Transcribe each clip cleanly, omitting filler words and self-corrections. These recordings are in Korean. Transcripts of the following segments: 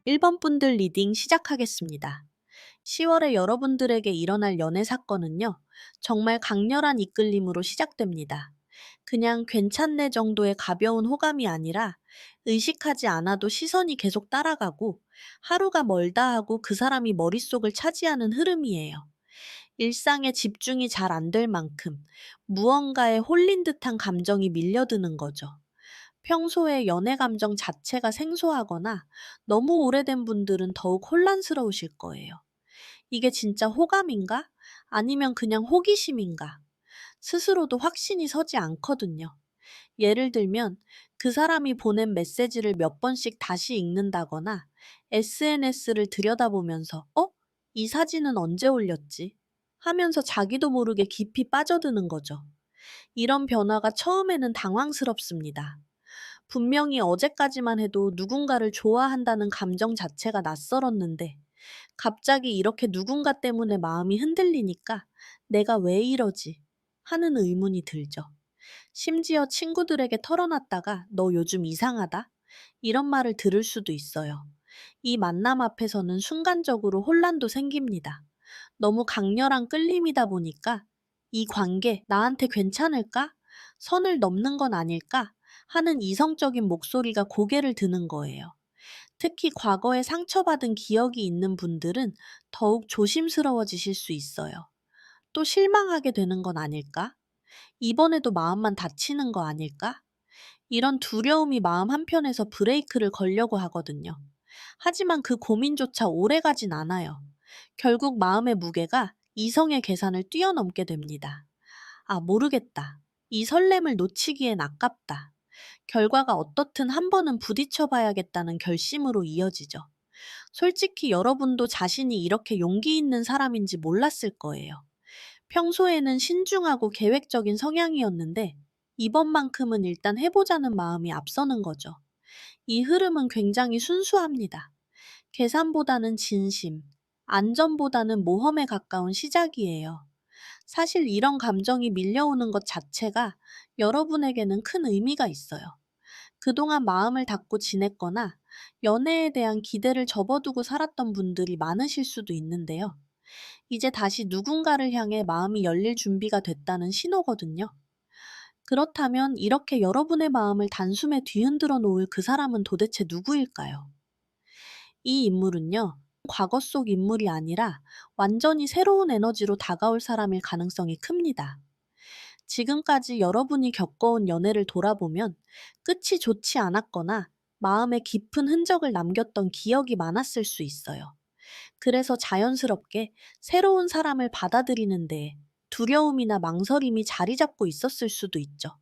1번 분들 리딩 시작하겠습니다. 10월에 여러분들에게 일어날 연애 사건은요, 정말 강렬한 이끌림으로 시작됩니다. 그냥 괜찮네 정도의 가벼운 호감이 아니라 의식하지 않아도 시선이 계속 따라가고 하루가 멀다 하고 그 사람이 머릿속을 차지하는 흐름이에요. 일상에 집중이 잘 안 될 만큼 무언가에 홀린 듯한 감정이 밀려드는 거죠. 평소에 연애 감정 자체가 생소하거나 너무 오래된 분들은 더욱 혼란스러우실 거예요. 이게 진짜 호감인가? 아니면 그냥 호기심인가? 스스로도 확신이 서지 않거든요. 예를 들면 그 사람이 보낸 메시지를 몇 번씩 다시 읽는다거나 SNS를 들여다보면서 이 사진은 언제 올렸지? 하면서 자기도 모르게 깊이 빠져드는 거죠. 이런 변화가 처음에는 당황스럽습니다. 분명히 어제까지만 해도 누군가를 좋아한다는 감정 자체가 낯설었는데 갑자기 이렇게 누군가 때문에 마음이 흔들리니까 '내가 왜 이러지?' 하는 의문이 들죠. 심지어 친구들에게 털어놨다가 "너 요즘 이상하다?" 이런 말을 들을 수도 있어요. 이 만남 앞에서는 순간적으로 혼란도 생깁니다. 너무 강렬한 끌림이다 보니까 '이 관계 나한테 괜찮을까? 선을 넘는 건 아닐까?' 하는 이성적인 목소리가 고개를 드는 거예요. 특히 과거에 상처받은 기억이 있는 분들은 더욱 조심스러워지실 수 있어요. 또 실망하게 되는 건 아닐까? 이번에도 마음만 다치는 거 아닐까? 이런 두려움이 마음 한편에서 브레이크를 걸려고 하거든요. 하지만 그 고민조차 오래 가진 않아요. 결국 마음의 무게가 이성의 계산을 뛰어넘게 됩니다. 아, 모르겠다. 이 설렘을 놓치기엔 아깝다. 결과가 어떻든 한 번은 부딪혀 봐야겠다는 결심으로 이어지죠. 솔직히 여러분도 자신이 이렇게 용기 있는 사람인지 몰랐을 거예요. 평소에는 신중하고 계획적인 성향이었는데 이번만큼은 일단 해보자는 마음이 앞서는 거죠. 이 흐름은 굉장히 순수합니다. 계산보다는 진심, 안전보다는 모험에 가까운 시작이에요. 사실 이런 감정이 밀려오는 것 자체가 여러분에게는 큰 의미가 있어요. 그동안 마음을 닫고 지냈거나 연애에 대한 기대를 접어두고 살았던 분들이 많으실 수도 있는데요. 이제 다시 누군가를 향해 마음이 열릴 준비가 됐다는 신호거든요. 그렇다면 이렇게 여러분의 마음을 단숨에 뒤흔들어 놓을 그 사람은 도대체 누구일까요? 이 인물은요, 과거 속 인물이 아니라 완전히 새로운 에너지로 다가올 사람일 가능성이 큽니다. 지금까지 여러분이 겪어온 연애를 돌아보면 끝이 좋지 않았거나 마음에 깊은 흔적을 남겼던 기억이 많았을 수 있어요. 그래서 자연스럽게 새로운 사람을 받아들이는데 두려움이나 망설임이 자리 잡고 있었을 수도 있죠.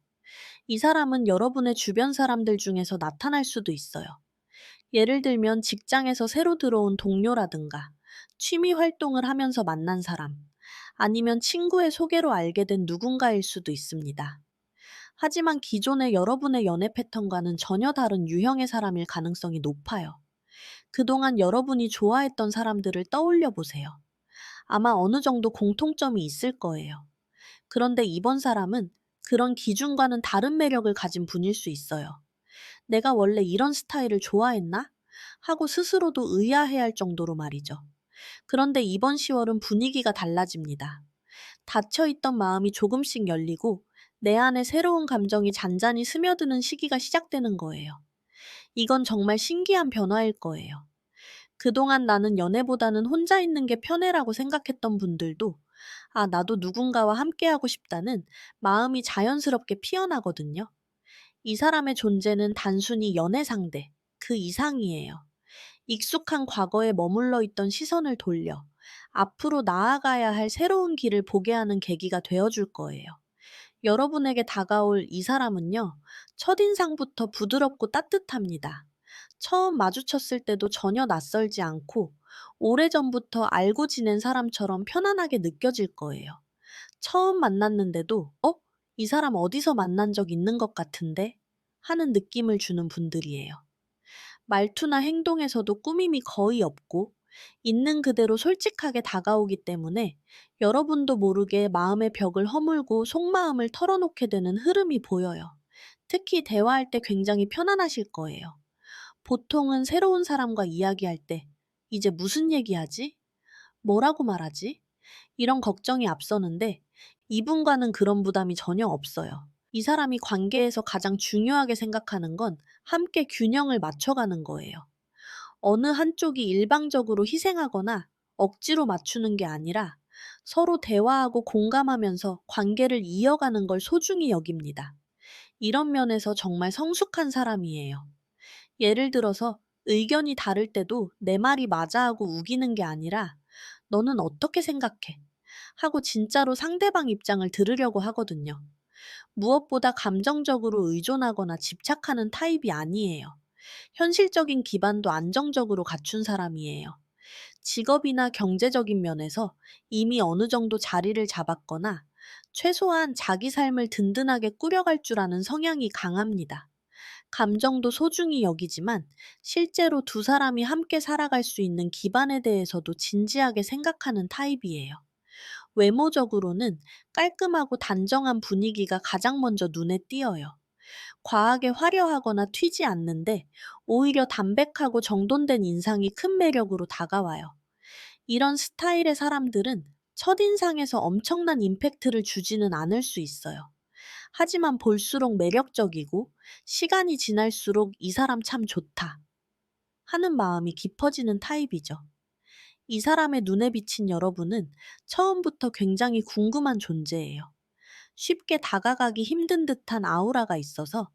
이 사람은 여러분의 주변 사람들 중에서 나타날 수도 있어요. 예를 들면 직장에서 새로 들어온 동료라든가 취미 활동을 하면서 만난 사람, 아니면 친구의 소개로 알게 된 누군가일 수도 있습니다. 하지만 기존의 여러분의 연애 패턴과는 전혀 다른 유형의 사람일 가능성이 높아요. 그동안 여러분이 좋아했던 사람들을 떠올려 보세요. 아마 어느 정도 공통점이 있을 거예요. 그런데 이번 사람은 그런 기준과는 다른 매력을 가진 분일 수 있어요. 내가 원래 이런 스타일을 좋아했나? 하고 스스로도 의아해할 정도로 말이죠. 그런데 이번 10월은 분위기가 달라집니다. 닫혀있던 마음이 조금씩 열리고 내 안에 새로운 감정이 잔잔히 스며드는 시기가 시작되는 거예요. 이건 정말 신기한 변화일 거예요. 그동안 나는 연애보다는 혼자 있는 게 편해라고 생각했던 분들도 아, 나도 누군가와 함께하고 싶다는 마음이 자연스럽게 피어나거든요. 이 사람의 존재는 단순히 연애 상대, 그 이상이에요. 익숙한 과거에 머물러 있던 시선을 돌려 앞으로 나아가야 할 새로운 길을 보게 하는 계기가 되어줄 거예요. 여러분에게 다가올 이 사람은요, 첫인상부터 부드럽고 따뜻합니다. 처음 마주쳤을 때도 전혀 낯설지 않고 오래전부터 알고 지낸 사람처럼 편안하게 느껴질 거예요. 처음 만났는데도 이 사람 어디서 만난 적 있는 것 같은데? 하는 느낌을 주는 분들이에요. 말투나 행동에서도 꾸밈이 거의 없고 있는 그대로 솔직하게 다가오기 때문에 여러분도 모르게 마음의 벽을 허물고 속마음을 털어놓게 되는 흐름이 보여요. 특히 대화할 때 굉장히 편안하실 거예요. 보통은 새로운 사람과 이야기할 때, 이제 무슨 얘기하지? 뭐라고 말하지? 이런 걱정이 앞서는데, 이분과는 그런 부담이 전혀 없어요. 이 사람이 관계에서 가장 중요하게 생각하는 건 함께 균형을 맞춰가는 거예요. 어느 한쪽이 일방적으로 희생하거나 억지로 맞추는 게 아니라 서로 대화하고 공감하면서 관계를 이어가는 걸 소중히 여깁니다. 이런 면에서 정말 성숙한 사람이에요. 예를 들어서 의견이 다를 때도 내 말이 맞아 하고 우기는 게 아니라 너는 어떻게 생각해? 하고 진짜로 상대방 입장을 들으려고 하거든요. 무엇보다 감정적으로 의존하거나 집착하는 타입이 아니에요. 현실적인 기반도 안정적으로 갖춘 사람이에요. 직업이나 경제적인 면에서 이미 어느 정도 자리를 잡았거나 최소한 자기 삶을 든든하게 꾸려갈 줄 아는 성향이 강합니다. 감정도 소중히 여기지만 실제로 두 사람이 함께 살아갈 수 있는 기반에 대해서도 진지하게 생각하는 타입이에요. 외모적으로는 깔끔하고 단정한 분위기가 가장 먼저 눈에 띄어요. 과하게 화려하거나 튀지 않는데 오히려 담백하고 정돈된 인상이 큰 매력으로 다가와요. 이런 스타일의 사람들은 첫인상에서 엄청난 임팩트를 주지는 않을 수 있어요. 하지만 볼수록 매력적이고 시간이 지날수록 이 사람 참 좋다 하는 마음이 깊어지는 타입이죠. 이 사람의 눈에 비친 여러분은 처음부터 굉장히 궁금한 존재예요. 쉽게 다가가기 힘든 듯한 아우라가 있어서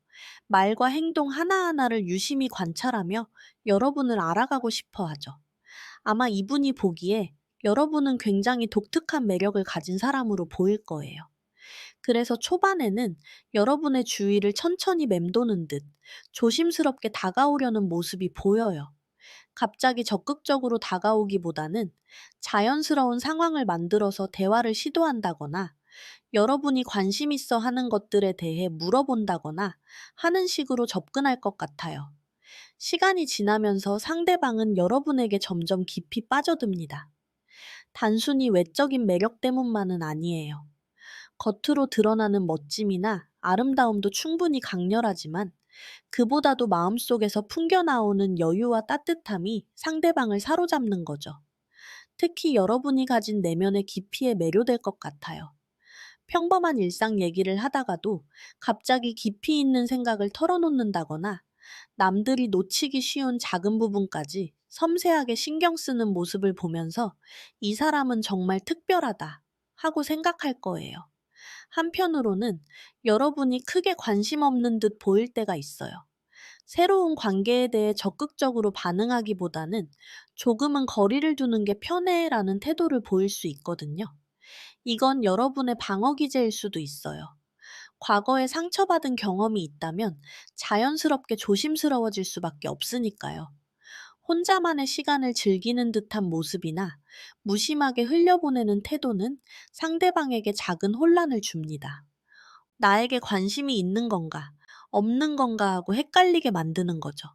말과 행동 하나하나를 유심히 관찰하며 여러분을 알아가고 싶어 하죠. 아마 이분이 보기에 여러분은 굉장히 독특한 매력을 가진 사람으로 보일 거예요. 그래서 초반에는 여러분의 주위를 천천히 맴도는 듯 조심스럽게 다가오려는 모습이 보여요. 갑자기 적극적으로 다가오기보다는 자연스러운 상황을 만들어서 대화를 시도한다거나 여러분이 관심 있어 하는 것들에 대해 물어본다거나 하는 식으로 접근할 것 같아요. 시간이 지나면서 상대방은 여러분에게 점점 깊이 빠져듭니다. 단순히 외적인 매력 때문만은 아니에요. 겉으로 드러나는 멋짐이나 아름다움도 충분히 강렬하지만 그보다도 마음속에서 풍겨나오는 여유와 따뜻함이 상대방을 사로잡는 거죠. 특히 여러분이 가진 내면의 깊이에 매료될 것 같아요. 평범한 일상 얘기를 하다가도 갑자기 깊이 있는 생각을 털어놓는다거나 남들이 놓치기 쉬운 작은 부분까지 섬세하게 신경 쓰는 모습을 보면서 이 사람은 정말 특별하다 하고 생각할 거예요. 한편으로는 여러분이 크게 관심 없는 듯 보일 때가 있어요. 새로운 관계에 대해 적극적으로 반응하기보다는 조금은 거리를 두는 게 편해라는 태도를 보일 수 있거든요. 이건 여러분의 방어 기제일 수도 있어요. 과거에 상처받은 경험이 있다면 자연스럽게 조심스러워질 수밖에 없으니까요. 혼자만의 시간을 즐기는 듯한 모습이나 무심하게 흘려보내는 태도는 상대방에게 작은 혼란을 줍니다. 나에게 관심이 있는 건가, 없는 건가 하고 헷갈리게 만드는 거죠.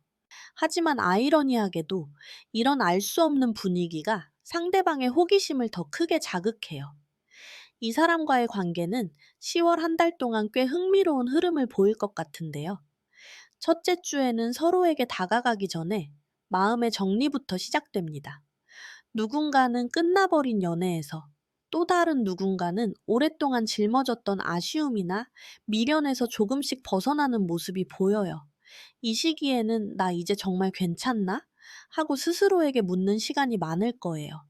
하지만 아이러니하게도 이런 알 수 없는 분위기가 상대방의 호기심을 더 크게 자극해요. 이 사람과의 관계는 10월 한 달 동안 꽤 흥미로운 흐름을 보일 것 같은데요. 첫째 주에는 서로에게 다가가기 전에 마음의 정리부터 시작됩니다. 누군가는 끝나버린 연애에서 또 다른 누군가는 오랫동안 짊어졌던 아쉬움이나 미련에서 조금씩 벗어나는 모습이 보여요. 이 시기에는 나 이제 정말 괜찮나? 하고 스스로에게 묻는 시간이 많을 거예요.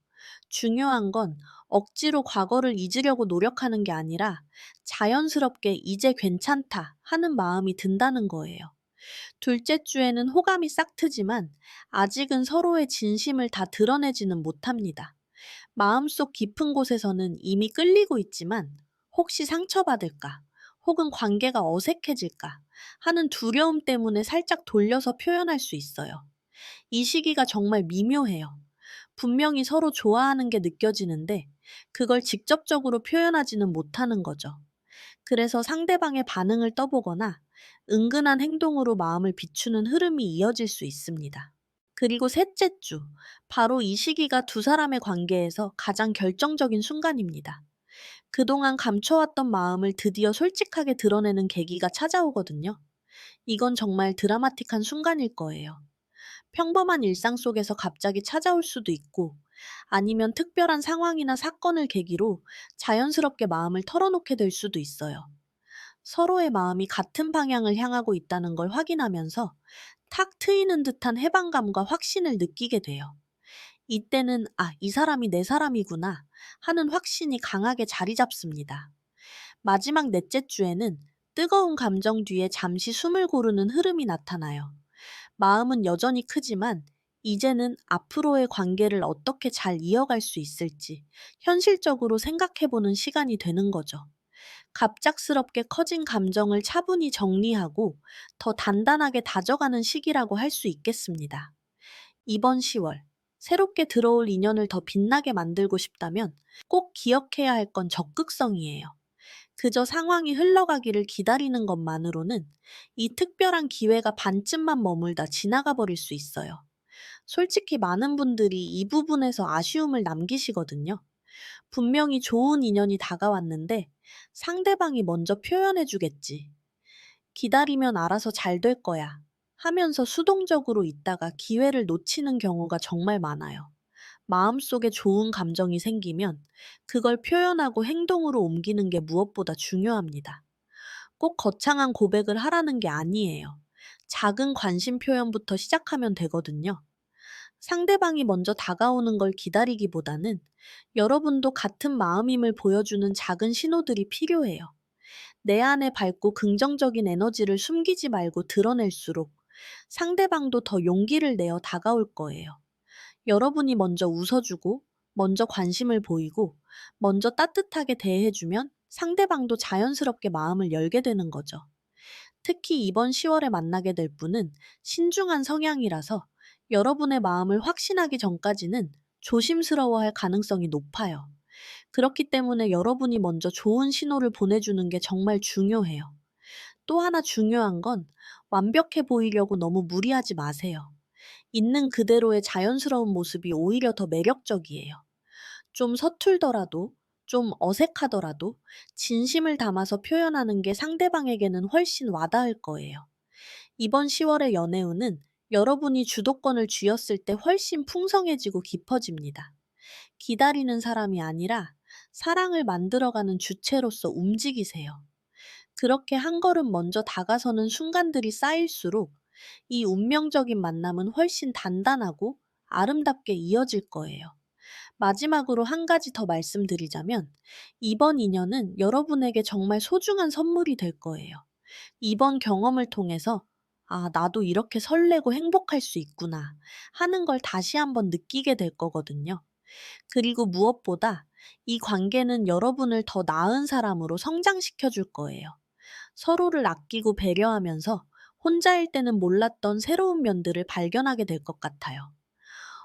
중요한 건 억지로 과거를 잊으려고 노력하는 게 아니라 자연스럽게 이제 괜찮다 하는 마음이 든다는 거예요. 둘째 주에는 호감이 싹 트지만 아직은 서로의 진심을 다 드러내지는 못합니다. 마음속 깊은 곳에서는 이미 끌리고 있지만 혹시 상처받을까? 혹은 관계가 어색해질까? 하는 두려움 때문에 살짝 돌려서 표현할 수 있어요. 이 시기가 정말 미묘해요. 분명히 서로 좋아하는 게 느껴지는데 그걸 직접적으로 표현하지는 못하는 거죠. 그래서 상대방의 반응을 떠보거나 은근한 행동으로 마음을 비추는 흐름이 이어질 수 있습니다. 그리고 셋째 주, 바로 이 시기가 두 사람의 관계에서 가장 결정적인 순간입니다. 그동안 감춰왔던 마음을 드디어 솔직하게 드러내는 계기가 찾아오거든요. 이건 정말 드라마틱한 순간일 거예요. 평범한 일상 속에서 갑자기 찾아올 수도 있고, 아니면 특별한 상황이나 사건을 계기로 자연스럽게 마음을 털어놓게 될 수도 있어요. 서로의 마음이 같은 방향을 향하고 있다는 걸 확인하면서 탁 트이는 듯한 해방감과 확신을 느끼게 돼요. 이때는, 아, 이 사람이 내 사람이구나 하는 확신이 강하게 자리 잡습니다. 마지막 넷째 주에는 뜨거운 감정 뒤에 잠시 숨을 고르는 흐름이 나타나요. 마음은 여전히 크지만 이제는 앞으로의 관계를 어떻게 잘 이어갈 수 있을지 현실적으로 생각해보는 시간이 되는 거죠. 갑작스럽게 커진 감정을 차분히 정리하고 더 단단하게 다져가는 시기라고 할 수 있겠습니다. 이번 10월, 새롭게 들어올 인연을 더 빛나게 만들고 싶다면 꼭 기억해야 할 건 적극성이에요. 그저 상황이 흘러가기를 기다리는 것만으로는 이 특별한 기회가 반쯤만 머물다 지나가 버릴 수 있어요. 솔직히 많은 분들이 이 부분에서 아쉬움을 남기시거든요. 분명히 좋은 인연이 다가왔는데 상대방이 먼저 표현해 주겠지. 기다리면 알아서 잘 될 거야. 하면서 수동적으로 있다가 기회를 놓치는 경우가 정말 많아요. 마음속에 좋은 감정이 생기면 그걸 표현하고 행동으로 옮기는 게 무엇보다 중요합니다. 꼭 거창한 고백을 하라는 게 아니에요. 작은 관심 표현부터 시작하면 되거든요. 상대방이 먼저 다가오는 걸 기다리기보다는 여러분도 같은 마음임을 보여주는 작은 신호들이 필요해요. 내 안에 밝고 긍정적인 에너지를 숨기지 말고 드러낼수록 상대방도 더 용기를 내어 다가올 거예요. 여러분이 먼저 웃어주고, 먼저 관심을 보이고, 먼저 따뜻하게 대해주면 상대방도 자연스럽게 마음을 열게 되는 거죠. 특히 이번 10월에 만나게 될 분은 신중한 성향이라서 여러분의 마음을 확신하기 전까지는 조심스러워할 가능성이 높아요. 그렇기 때문에 여러분이 먼저 좋은 신호를 보내주는 게 정말 중요해요. 또 하나 중요한 건 완벽해 보이려고 너무 무리하지 마세요. 있는 그대로의 자연스러운 모습이 오히려 더 매력적이에요. 좀 서툴더라도, 좀 어색하더라도 진심을 담아서 표현하는 게 상대방에게는 훨씬 와닿을 거예요. 이번 10월의 연애운은 여러분이 주도권을 쥐었을 때 훨씬 풍성해지고 깊어집니다. 기다리는 사람이 아니라 사랑을 만들어가는 주체로서 움직이세요. 그렇게 한 걸음 먼저 다가서는 순간들이 쌓일수록 이 운명적인 만남은 훨씬 단단하고 아름답게 이어질 거예요. 마지막으로 한 가지 더 말씀드리자면, 이번 인연은 여러분에게 정말 소중한 선물이 될 거예요. 이번 경험을 통해서, 아, 나도 이렇게 설레고 행복할 수 있구나 하는 걸 다시 한번 느끼게 될 거거든요. 그리고 무엇보다 이 관계는 여러분을 더 나은 사람으로 성장시켜 줄 거예요. 서로를 아끼고 배려하면서 혼자일 때는 몰랐던 새로운 면들을 발견하게 될 것 같아요.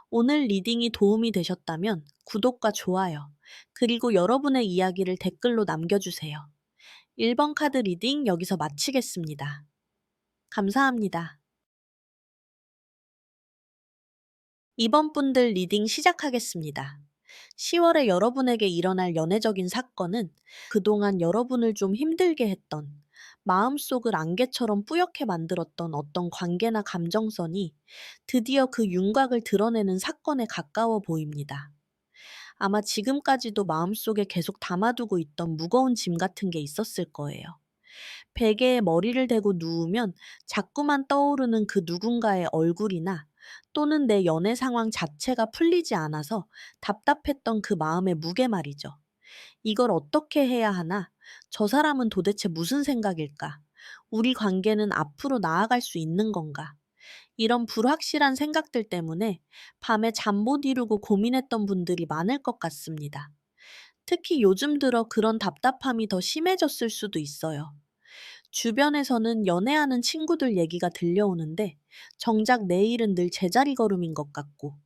오늘 리딩이 도움이 되셨다면 구독과 좋아요, 그리고 여러분의 이야기를 댓글로 남겨주세요. 1번 카드 리딩 여기서 마치겠습니다. 감사합니다. 이번 분들 리딩 시작하겠습니다. 10월에 여러분에게 일어날 연애적인 사건은 그동안 여러분을 좀 힘들게 했던, 마음속을 안개처럼 뿌옇게 만들었던 어떤 관계나 감정선이 드디어 그 윤곽을 드러내는 사건에 가까워 보입니다. 아마 지금까지도 마음속에 계속 담아두고 있던 무거운 짐 같은 게 있었을 거예요. 베개에 머리를 대고 누우면 자꾸만 떠오르는 그 누군가의 얼굴이나, 또는 내 연애 상황 자체가 풀리지 않아서 답답했던 그 마음의 무게 말이죠. 이걸 어떻게 해야 하나? 저 사람은 도대체 무슨 생각일까? 우리 관계는 앞으로 나아갈 수 있는 건가? 이런 불확실한 생각들 때문에 밤에 잠 못 이루고 고민했던 분들이 많을 것 같습니다. 특히 요즘 들어 그런 답답함이 더 심해졌을 수도 있어요. 주변에서는 연애하는 친구들 얘기가 들려오는데 정작 내일은 늘 제자리 걸음인 것 같고,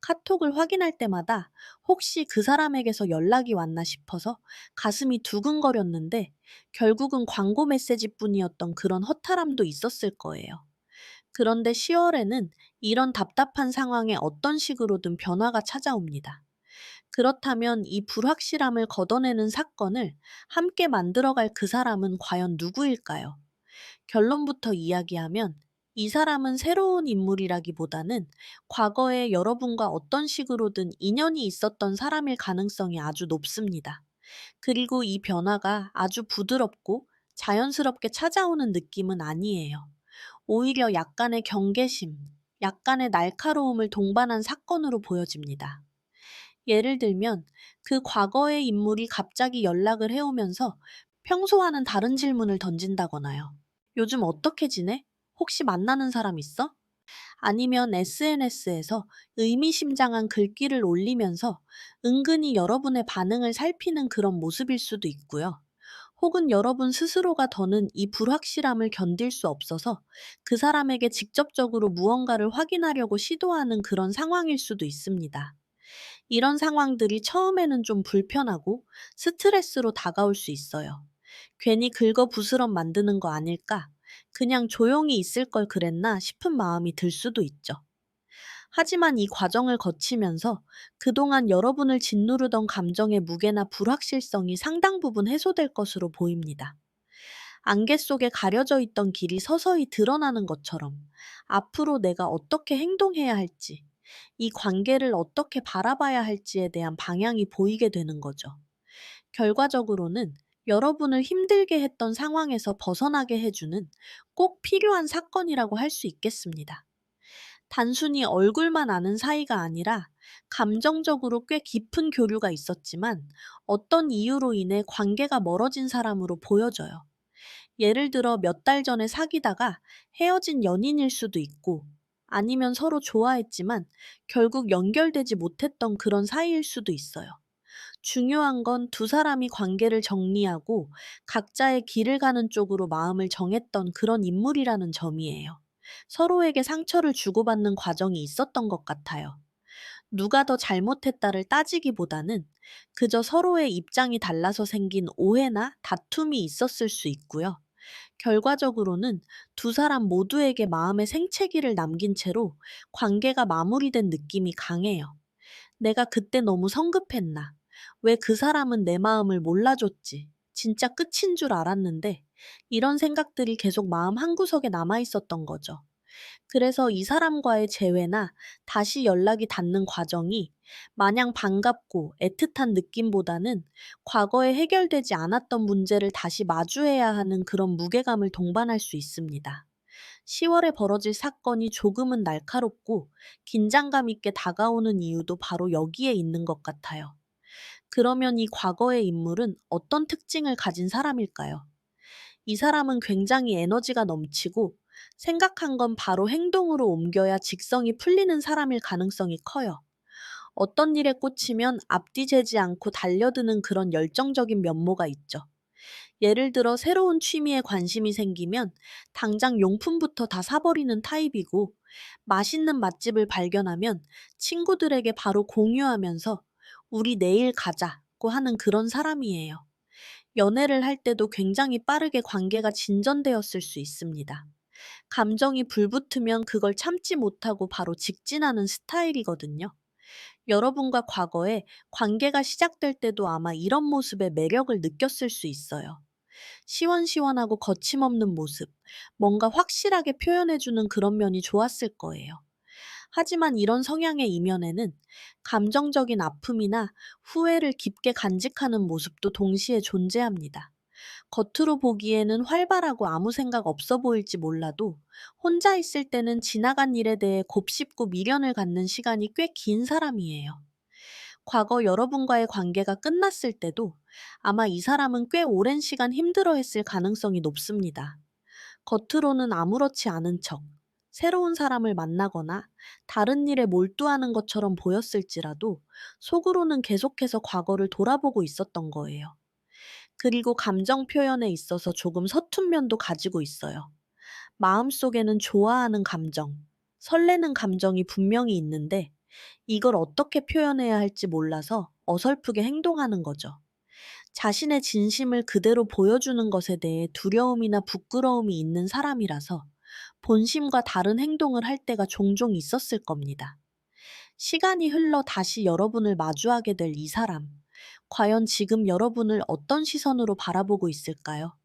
카톡을 확인할 때마다 혹시 그 사람에게서 연락이 왔나 싶어서 가슴이 두근거렸는데 결국은 광고 메시지뿐이었던 그런 허탈함도 있었을 거예요. 그런데 10월에는 이런 답답한 상황에 어떤 식으로든 변화가 찾아옵니다. 그렇다면 이 불확실함을 걷어내는 사건을 함께 만들어갈 그 사람은 과연 누구일까요? 결론부터 이야기하면 이 사람은 새로운 인물이라기보다는 과거에 여러분과 어떤 식으로든 인연이 있었던 사람일 가능성이 아주 높습니다. 그리고 이 변화가 아주 부드럽고 자연스럽게 찾아오는 느낌은 아니에요. 오히려 약간의 경계심, 약간의 날카로움을 동반한 사건으로 보여집니다. 예를 들면 그 과거의 인물이 갑자기 연락을 해오면서 평소와는 다른 질문을 던진다거나요. 요즘 어떻게 지내? 혹시 만나는 사람 있어? 아니면 SNS에서 의미심장한 글귀를 올리면서 은근히 여러분의 반응을 살피는 그런 모습일 수도 있고요. 혹은 여러분 스스로가 더는 이 불확실함을 견딜 수 없어서 그 사람에게 직접적으로 무언가를 확인하려고 시도하는 그런 상황일 수도 있습니다. 이런 상황들이 처음에는 좀 불편하고 스트레스로 다가올 수 있어요. 괜히 긁어부스럼 만드는 거 아닐까? 그냥 조용히 있을 걸 그랬나 싶은 마음이 들 수도 있죠. 하지만 이 과정을 거치면서 그동안 여러분을 짓누르던 감정의 무게나 불확실성이 상당 부분 해소될 것으로 보입니다. 안개 속에 가려져 있던 길이 서서히 드러나는 것처럼 앞으로 내가 어떻게 행동해야 할지, 이 관계를 어떻게 바라봐야 할지에 대한 방향이 보이게 되는 거죠. 결과적으로는 여러분을 힘들게 했던 상황에서 벗어나게 해주는 꼭 필요한 사건이라고 할 수 있겠습니다. 단순히 얼굴만 아는 사이가 아니라 감정적으로 꽤 깊은 교류가 있었지만 어떤 이유로 인해 관계가 멀어진 사람으로 보여져요. 예를 들어 몇 달 전에 사귀다가 헤어진 연인일 수도 있고, 아니면 서로 좋아했지만 결국 연결되지 못했던 그런 사이일 수도 있어요. 중요한 건 두 사람이 관계를 정리하고 각자의 길을 가는 쪽으로 마음을 정했던 그런 인물이라는 점이에요. 서로에게 상처를 주고받는 과정이 있었던 것 같아요. 누가 더 잘못했다를 따지기보다는 그저 서로의 입장이 달라서 생긴 오해나 다툼이 있었을 수 있고요. 결과적으로는 두 사람 모두에게 마음의 생채기를 남긴 채로 관계가 마무리된 느낌이 강해요. 내가 그때 너무 성급했나? 왜 그 사람은 내 마음을 몰라줬지? 진짜 끝인 줄 알았는데, 이런 생각들이 계속 마음 한구석에 남아 있었던 거죠. 그래서 이 사람과의 재회나 다시 연락이 닿는 과정이 마냥 반갑고 애틋한 느낌보다는 과거에 해결되지 않았던 문제를 다시 마주해야 하는 그런 무게감을 동반할 수 있습니다. 10월에 벌어질 사건이 조금은 날카롭고 긴장감 있게 다가오는 이유도 바로 여기에 있는 것 같아요. 그러면 이 과거의 인물은 어떤 특징을 가진 사람일까요? 이 사람은 굉장히 에너지가 넘치고 생각한 건 바로 행동으로 옮겨야 직성이 풀리는 사람일 가능성이 커요. 어떤 일에 꽂히면 앞뒤 재지 않고 달려드는 그런 열정적인 면모가 있죠. 예를 들어 새로운 취미에 관심이 생기면 당장 용품부터 다 사버리는 타입이고, 맛있는 맛집을 발견하면 친구들에게 바로 공유하면서 우리 내일 가자고 하는 그런 사람이에요. 연애를 할 때도 굉장히 빠르게 관계가 진전되었을 수 있습니다. 감정이 불붙으면 그걸 참지 못하고 바로 직진하는 스타일이거든요. 여러분과 과거에 관계가 시작될 때도 아마 이런 모습의 매력을 느꼈을 수 있어요. 시원시원하고 거침없는 모습, 뭔가 확실하게 표현해주는 그런 면이 좋았을 거예요. 하지만 이런 성향의 이면에는 감정적인 아픔이나 후회를 깊게 간직하는 모습도 동시에 존재합니다. 겉으로 보기에는 활발하고 아무 생각 없어 보일지 몰라도 혼자 있을 때는 지나간 일에 대해 곱씹고 미련을 갖는 시간이 꽤 긴 사람이에요. 과거 여러분과의 관계가 끝났을 때도 아마 이 사람은 꽤 오랜 시간 힘들어했을 가능성이 높습니다. 겉으로는 아무렇지 않은 척, 새로운 사람을 만나거나 다른 일에 몰두하는 것처럼 보였을지라도 속으로는 계속해서 과거를 돌아보고 있었던 거예요. 그리고 감정 표현에 있어서 조금 서툰 면도 가지고 있어요. 마음속에는 좋아하는 감정, 설레는 감정이 분명히 있는데 이걸 어떻게 표현해야 할지 몰라서 어설프게 행동하는 거죠. 자신의 진심을 그대로 보여주는 것에 대해 두려움이나 부끄러움이 있는 사람이라서 본심과 다른 행동을 할 때가 종종 있었을 겁니다. 시간이 흘러 다시 여러분을 마주하게 될 이 사람, 과연 지금 여러분을 어떤 시선으로 바라보고 있을까요?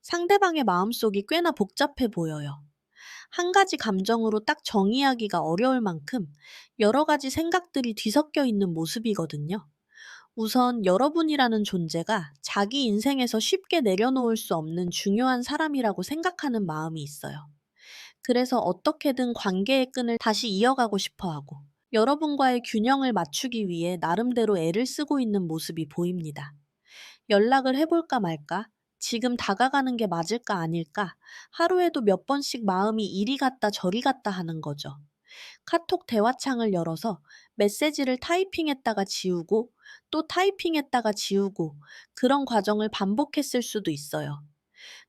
상대방의 마음속이 꽤나 복잡해 보여요. 한 가지 감정으로 딱 정의하기가 어려울 만큼 여러 가지 생각들이 뒤섞여 있는 모습이거든요. 우선 여러분이라는 존재가 자기 인생에서 쉽게 내려놓을 수 없는 중요한 사람이라고 생각하는 마음이 있어요. 그래서 어떻게든 관계의 끈을 다시 이어가고 싶어 하고, 여러분과의 균형을 맞추기 위해 나름대로 애를 쓰고 있는 모습이 보입니다. 연락을 해볼까 말까? 지금 다가가는 게 맞을까 아닐까? 하루에도 몇 번씩 마음이 이리 갔다 저리 갔다 하는 거죠. 카톡 대화창을 열어서 메시지를 타이핑했다가 지우고 또 타이핑했다가 지우고, 그런 과정을 반복했을 수도 있어요.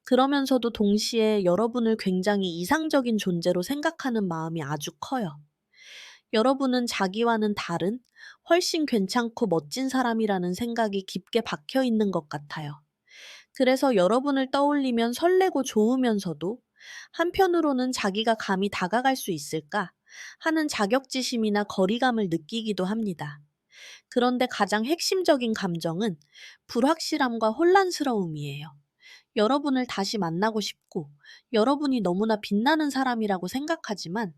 그러면서도 동시에 여러분을 굉장히 이상적인 존재로 생각하는 마음이 아주 커요. 여러분은 자기와는 다른, 훨씬 괜찮고 멋진 사람이라는 생각이 깊게 박혀 있는 것 같아요. 그래서 여러분을 떠올리면 설레고 좋으면서도, 한편으로는 자기가 감히 다가갈 수 있을까 하는 자격지심이나 거리감을 느끼기도 합니다. 그런데 가장 핵심적인 감정은 불확실함과 혼란스러움이에요. 여러분을 다시 만나고 싶고, 여러분이 너무나 빛나는 사람이라고 생각하지만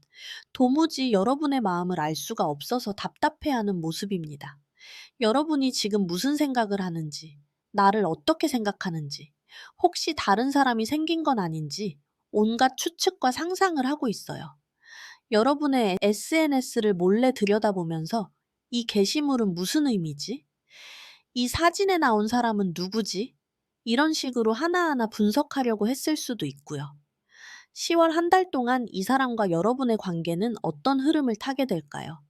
도무지 여러분의 마음을 알 수가 없어서 답답해하는 모습입니다. 여러분이 지금 무슨 생각을 하는지, 나를 어떻게 생각하는지, 혹시 다른 사람이 생긴 건 아닌지 온갖 추측과 상상을 하고 있어요. 여러분의 SNS를 몰래 들여다보면서 이 게시물은 무슨 의미지? 이 사진에 나온 사람은 누구지? 이런 식으로 하나하나 분석하려고 했을 수도 있고요. 10월 한 달 동안 이 사람과 여러분의 관계는 어떤 흐름을 타게 될까요?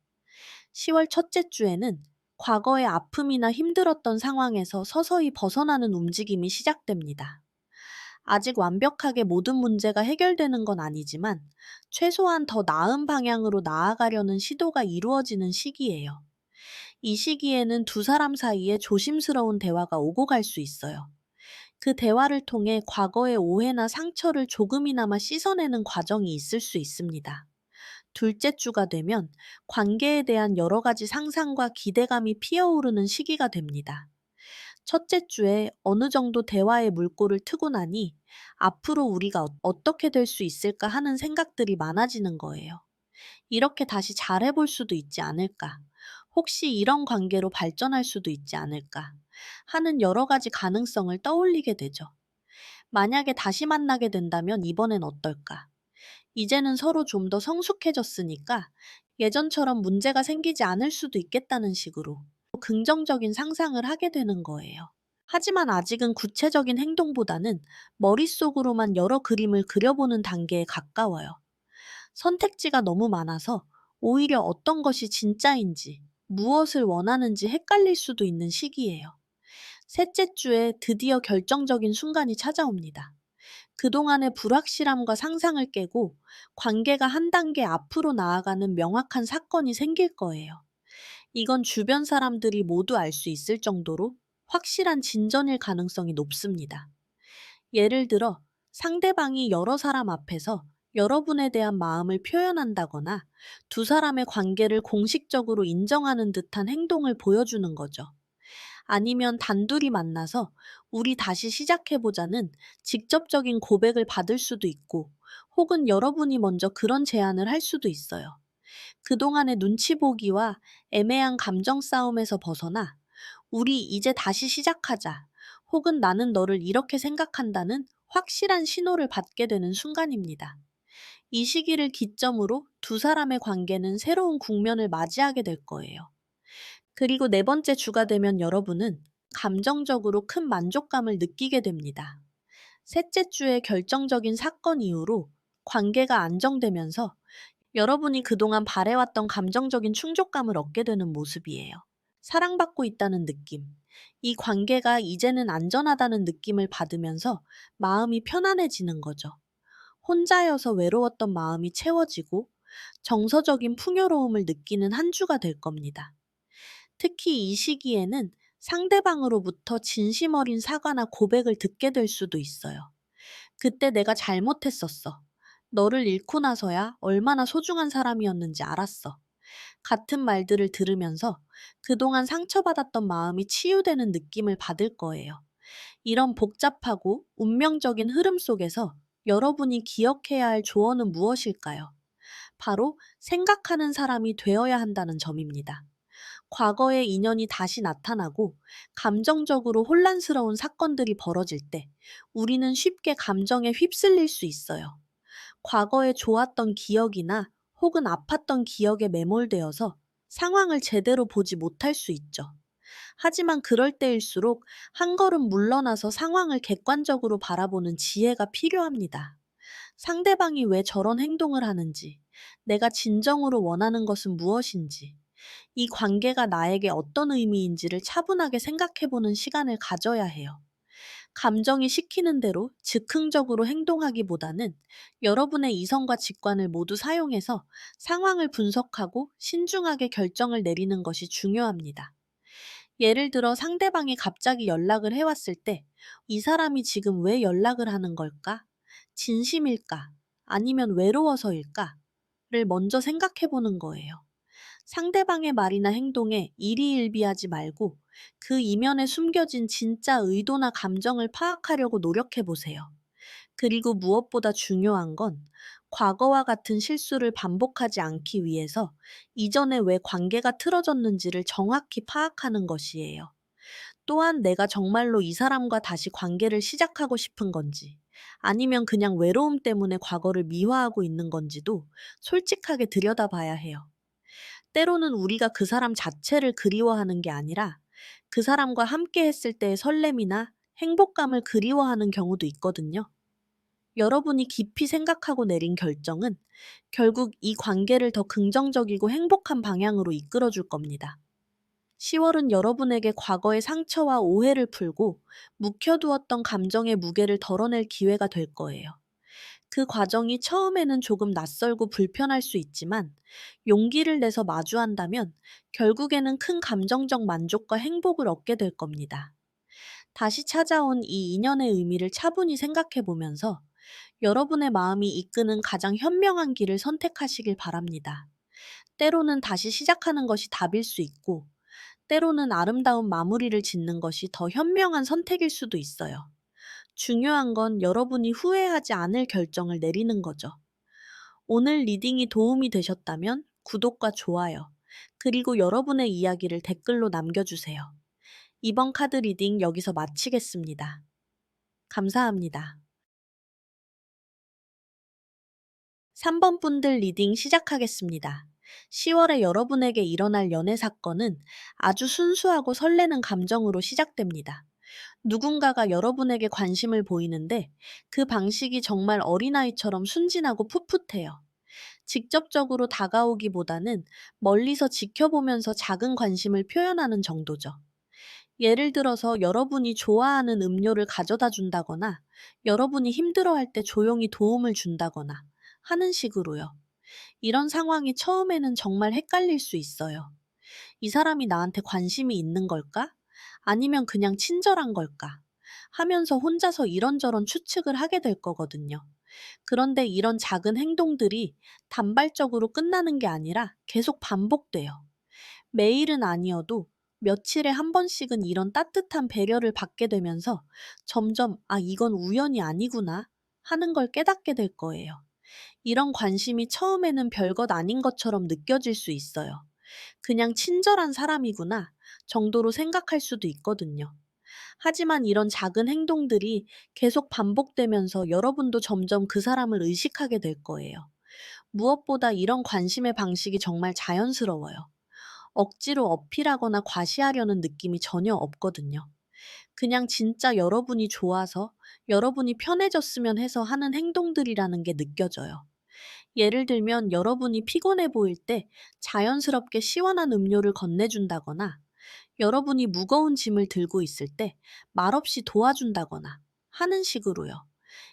10월 첫째 주에는 과거의 아픔이나 힘들었던 상황에서 서서히 벗어나는 움직임이 시작됩니다. 아직 완벽하게 모든 문제가 해결되는 건 아니지만 최소한 더 나은 방향으로 나아가려는 시도가 이루어지는 시기예요. 이 시기에는 두 사람 사이에 조심스러운 대화가 오고 갈 수 있어요. 그 대화를 통해 과거의 오해나 상처를 조금이나마 씻어내는 과정이 있을 수 있습니다. 둘째 주가 되면 관계에 대한 여러 가지 상상과 기대감이 피어오르는 시기가 됩니다. 첫째 주에 어느 정도 대화의 물꼬를 트고 나니 앞으로 우리가 어떻게 될 수 있을까 하는 생각들이 많아지는 거예요. 이렇게 다시 잘해볼 수도 있지 않을까? 혹시 이런 관계로 발전할 수도 있지 않을까? 하는 여러 가지 가능성을 떠올리게 되죠. 만약에 다시 만나게 된다면 이번엔 어떨까? 이제는 서로 좀 더 성숙해졌으니까 예전처럼 문제가 생기지 않을 수도 있겠다는 식으로 긍정적인 상상을 하게 되는 거예요. 하지만 아직은 구체적인 행동보다는 머릿속으로만 여러 그림을 그려보는 단계에 가까워요. 선택지가 너무 많아서 오히려 어떤 것이 진짜인지, 무엇을 원하는지 헷갈릴 수도 있는 시기예요. 셋째 주에 드디어 결정적인 순간이 찾아옵니다. 그동안의 불확실함과 상상을 깨고 관계가 한 단계 앞으로 나아가는 명확한 사건이 생길 거예요. 이건 주변 사람들이 모두 알 수 있을 정도로 확실한 진전일 가능성이 높습니다. 예를 들어, 상대방이 여러 사람 앞에서 여러분에 대한 마음을 표현한다거나 두 사람의 관계를 공식적으로 인정하는 듯한 행동을 보여주는 거죠. 아니면 단둘이 만나서 우리 다시 시작해보자는 직접적인 고백을 받을 수도 있고, 혹은 여러분이 먼저 그런 제안을 할 수도 있어요. 그동안의 눈치 보기와 애매한 감정 싸움에서 벗어나 우리 이제 다시 시작하자, 혹은 나는 너를 이렇게 생각한다는 확실한 신호를 받게 되는 순간입니다. 이 시기를 기점으로 두 사람의 관계는 새로운 국면을 맞이하게 될 거예요. 그리고 네 번째 주가 되면 여러분은 감정적으로 큰 만족감을 느끼게 됩니다. 셋째 주의 결정적인 사건 이후로 관계가 안정되면서 여러분이 그동안 바래왔던 감정적인 충족감을 얻게 되는 모습이에요. 사랑받고 있다는 느낌. 이 관계가 이제는 안전하다는 느낌을 받으면서 마음이 편안해지는 거죠. 혼자여서 외로웠던 마음이 채워지고 정서적인 풍요로움을 느끼는 한 주가 될 겁니다. 특히 이 시기에는 상대방으로부터 진심 어린 사과나 고백을 듣게 될 수도 있어요. 그때 내가 잘못했었어. 너를 잃고 나서야 얼마나 소중한 사람이었는지 알았어. 같은 말들을 들으면서 그동안 상처받았던 마음이 치유되는 느낌을 받을 거예요. 이런 복잡하고 운명적인 흐름 속에서 여러분이 기억해야 할 조언은 무엇일까요? 바로 생각하는 사람이 되어야 한다는 점입니다. 과거의 인연이 다시 나타나고 감정적으로 혼란스러운 사건들이 벌어질 때 우리는 쉽게 감정에 휩쓸릴 수 있어요. 과거에 좋았던 기억이나 혹은 아팠던 기억에 매몰되어서 상황을 제대로 보지 못할 수 있죠. 하지만 그럴 때일수록 한 걸음 물러나서 상황을 객관적으로 바라보는 지혜가 필요합니다. 상대방이 왜 저런 행동을 하는지, 내가 진정으로 원하는 것은 무엇인지, 이 관계가 나에게 어떤 의미인지를 차분하게 생각해 보는 시간을 가져야 해요. 감정이 시키는 대로 즉흥적으로 행동하기보다는 여러분의 이성과 직관을 모두 사용해서 상황을 분석하고 신중하게 결정을 내리는 것이 중요합니다. 예를 들어 상대방이 갑자기 연락을 해왔을 때, 이 사람이 지금 왜 연락을 하는 걸까? 진심일까? 아니면 외로워서일까? 를 먼저 생각해 보는 거예요. 상대방의 말이나 행동에 일희일비하지 말고 그 이면에 숨겨진 진짜 의도나 감정을 파악하려고 노력해 보세요. 그리고 무엇보다 중요한 건 과거와 같은 실수를 반복하지 않기 위해서 이전에 왜 관계가 틀어졌는지를 정확히 파악하는 것이에요. 또한 내가 정말로 이 사람과 다시 관계를 시작하고 싶은 건지, 아니면 그냥 외로움 때문에 과거를 미화하고 있는 건지도 솔직하게 들여다봐야 해요. 때로는 우리가 그 사람 자체를 그리워하는 게 아니라 그 사람과 함께 했을 때의 설렘이나 행복감을 그리워하는 경우도 있거든요. 여러분이 깊이 생각하고 내린 결정은 결국 이 관계를 더 긍정적이고 행복한 방향으로 이끌어 줄 겁니다. 10월은 여러분에게 과거의 상처와 오해를 풀고 묵혀두었던 감정의 무게를 덜어낼 기회가 될 거예요. 그 과정이 처음에는 조금 낯설고 불편할 수 있지만 용기를 내서 마주한다면 결국에는 큰 감정적 만족과 행복을 얻게 될 겁니다. 다시 찾아온 이 인연의 의미를 차분히 생각해 보면서 여러분의 마음이 이끄는 가장 현명한 길을 선택하시길 바랍니다. 때로는 다시 시작하는 것이 답일 수 있고, 때로는 아름다운 마무리를 짓는 것이 더 현명한 선택일 수도 있어요. 중요한 건 여러분이 후회하지 않을 결정을 내리는 거죠. 오늘 리딩이 도움이 되셨다면 구독과 좋아요, 그리고 여러분의 이야기를 댓글로 남겨주세요. 이번 카드 리딩 여기서 마치겠습니다. 감사합니다. 3번 분들 리딩 시작하겠습니다. 10월에 여러분에게 일어날 연애 사건은 아주 순수하고 설레는 감정으로 시작됩니다. 누군가가 여러분에게 관심을 보이는데 그 방식이 정말 어린아이처럼 순진하고 풋풋해요. 직접적으로 다가오기보다는 멀리서 지켜보면서 작은 관심을 표현하는 정도죠. 예를 들어서 여러분이 좋아하는 음료를 가져다 준다거나 여러분이 힘들어할 때 조용히 도움을 준다거나 하는 식으로요. 이런 상황이 처음에는 정말 헷갈릴 수 있어요. 이 사람이 나한테 관심이 있는 걸까? 아니면 그냥 친절한 걸까? 하면서 혼자서 이런저런 추측을 하게 될 거거든요. 그런데 이런 작은 행동들이 단발적으로 끝나는 게 아니라 계속 반복돼요. 매일은 아니어도 며칠에 한 번씩은 이런 따뜻한 배려를 받게 되면서 점점 이건 우연이 아니구나 하는 걸 깨닫게 될 거예요. 이런 관심이 처음에는 별것 아닌 것처럼 느껴질 수 있어요. 그냥 친절한 사람이구나 정도로 생각할 수도 있거든요. 하지만 이런 작은 행동들이 계속 반복되면서 여러분도 점점 그 사람을 의식하게 될 거예요. 무엇보다 이런 관심의 방식이 정말 자연스러워요. 억지로 어필하거나 과시하려는 느낌이 전혀 없거든요. 그냥 진짜 여러분이 좋아서 여러분이 편해졌으면 해서 하는 행동들이라는 게 느껴져요. 예를 들면 여러분이 피곤해 보일 때 자연스럽게 시원한 음료를 건네준다거나 여러분이 무거운 짐을 들고 있을 때 말없이 도와준다거나 하는 식으로요.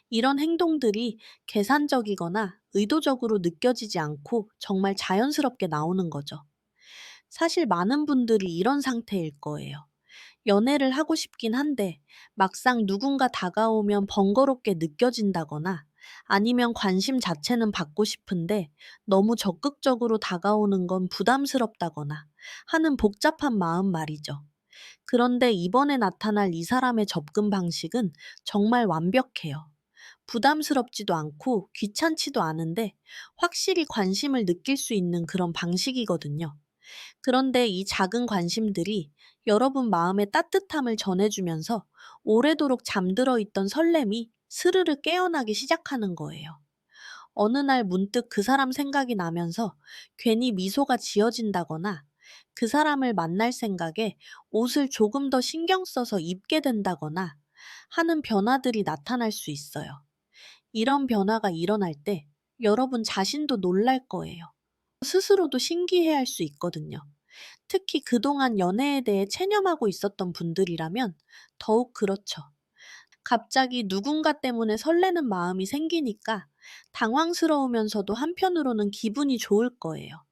이런 행동들이 계산적이거나 의도적으로 느껴지지 않고 정말 자연스럽게 나오는 거죠. 사실 많은 분들이 이런 상태일 거예요. 연애를 하고 싶긴 한데 막상 누군가 다가오면 번거롭게 느껴진다거나 아니면 관심 자체는 받고 싶은데 너무 적극적으로 다가오는 건 부담스럽다거나 하는 복잡한 마음 말이죠. 그런데 이번에 나타날 이 사람의 접근 방식은 정말 완벽해요. 부담스럽지도 않고 귀찮지도 않은데 확실히 관심을 느낄 수 있는 그런 방식이거든요. 그런데 이 작은 관심들이 여러분 마음의 따뜻함을 전해주면서 오래도록 잠들어 있던 설렘이 스르르 깨어나기 시작하는 거예요. 어느 날 문득 그 사람 생각이 나면서 괜히 미소가 지어진다거나 그 사람을 만날 생각에 옷을 조금 더 신경 써서 입게 된다거나 하는 변화들이 나타날 수 있어요. 이런 변화가 일어날 때 여러분 자신도 놀랄 거예요. 스스로도 신기해할 수 있거든요. 특히 그동안 연애에 대해 체념하고 있었던 분들이라면 더욱 그렇죠. 갑자기 누군가 때문에 설레는 마음이 생기니까 당황스러우면서도 한편으로는 기분이 좋을 거예요.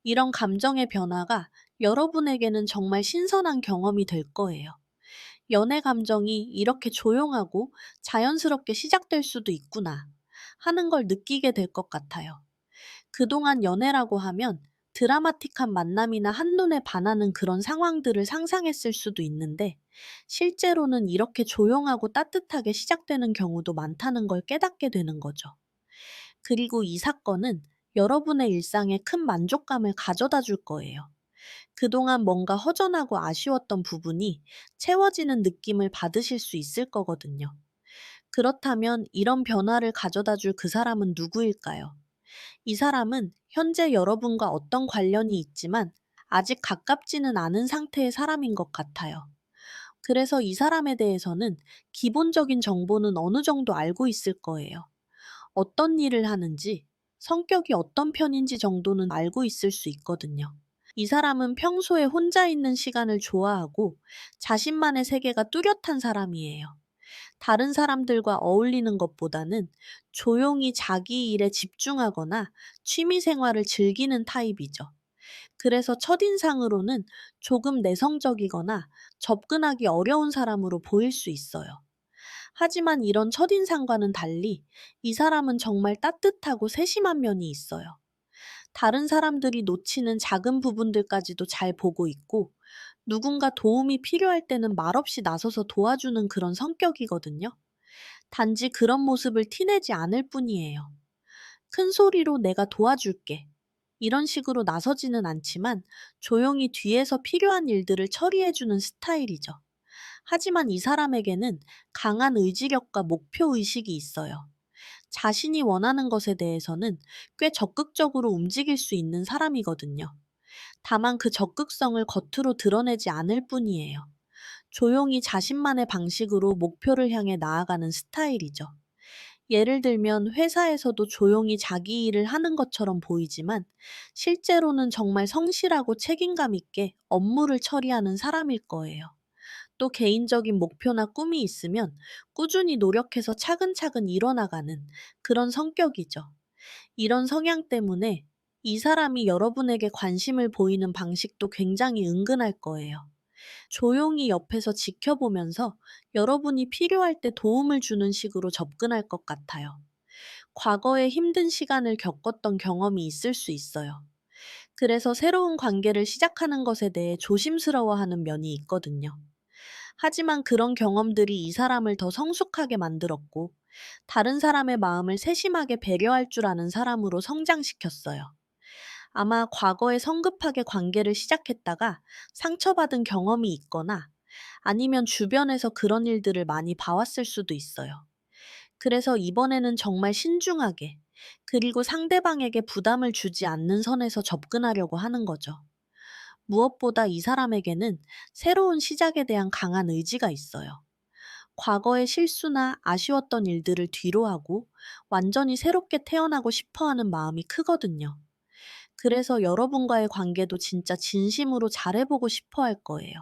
이런 감정의 변화가 여러분에게는 정말 신선한 경험이 될 거예요. 연애 감정이 이렇게 조용하고 자연스럽게 시작될 수도 있구나 하는 걸 느끼게 될 것 같아요. 그동안 연애라고 하면 드라마틱한 만남이나 한눈에 반하는 그런 상황들을 상상했을 수도 있는데 실제로는 이렇게 조용하고 따뜻하게 시작되는 경우도 많다는 걸 깨닫게 되는 거죠. 그리고 이 사건은 여러분의 일상에 큰 만족감을 가져다 줄 거예요. 그동안 뭔가 허전하고 아쉬웠던 부분이 채워지는 느낌을 받으실 수 있을 거거든요. 그렇다면 이런 변화를 가져다 줄 그 사람은 누구일까요? 이 사람은 현재 여러분과 어떤 관련이 있지만 아직 가깝지는 않은 상태의 사람인 것 같아요. 그래서 이 사람에 대해서는 기본적인 정보는 어느 정도 알고 있을 거예요. 어떤 일을 하는지, 성격이 어떤 편인지 정도는 알고 있을 수 있거든요. 이 사람은 평소에 혼자 있는 시간을 좋아하고 자신만의 세계가 뚜렷한 사람이에요. 다른 사람들과 어울리는 것보다는 조용히 자기 일에 집중하거나 취미 생활을 즐기는 타입이죠. 그래서 첫인상으로는 조금 내성적이거나 접근하기 어려운 사람으로 보일 수 있어요. 하지만 이런 첫인상과는 달리 이 사람은 정말 따뜻하고 세심한 면이 있어요. 다른 사람들이 놓치는 작은 부분들까지도 잘 보고 있고 누군가 도움이 필요할 때는 말없이 나서서 도와주는 그런 성격이거든요. 단지 그런 모습을 티내지 않을 뿐이에요. 큰 소리로 내가 도와줄게. 이런 식으로 나서지는 않지만 조용히 뒤에서 필요한 일들을 처리해주는 스타일이죠. 하지만 이 사람에게는 강한 의지력과 목표 의식이 있어요. 자신이 원하는 것에 대해서는 꽤 적극적으로 움직일 수 있는 사람이거든요. 다만 그 적극성을 겉으로 드러내지 않을 뿐이에요. 조용히 자신만의 방식으로 목표를 향해 나아가는 스타일이죠. 예를 들면 회사에서도 조용히 자기 일을 하는 것처럼 보이지만 실제로는 정말 성실하고 책임감 있게 업무를 처리하는 사람일 거예요. 또 개인적인 목표나 꿈이 있으면 꾸준히 노력해서 차근차근 이뤄나가는 그런 성격이죠. 이런 성향 때문에 이 사람이 여러분에게 관심을 보이는 방식도 굉장히 은근할 거예요. 조용히 옆에서 지켜보면서 여러분이 필요할 때 도움을 주는 식으로 접근할 것 같아요. 과거에 힘든 시간을 겪었던 경험이 있을 수 있어요. 그래서 새로운 관계를 시작하는 것에 대해 조심스러워하는 면이 있거든요. 하지만 그런 경험들이 이 사람을 더 성숙하게 만들었고, 다른 사람의 마음을 세심하게 배려할 줄 아는 사람으로 성장시켰어요. 아마 과거에 성급하게 관계를 시작했다가 상처받은 경험이 있거나 아니면 주변에서 그런 일들을 많이 봐왔을 수도 있어요. 그래서 이번에는 정말 신중하게 그리고 상대방에게 부담을 주지 않는 선에서 접근하려고 하는 거죠. 무엇보다 이 사람에게는 새로운 시작에 대한 강한 의지가 있어요. 과거의 실수나 아쉬웠던 일들을 뒤로하고 완전히 새롭게 태어나고 싶어 하는 마음이 크거든요. 그래서 여러분과의 관계도 진짜 진심으로 잘해보고 싶어 할 거예요.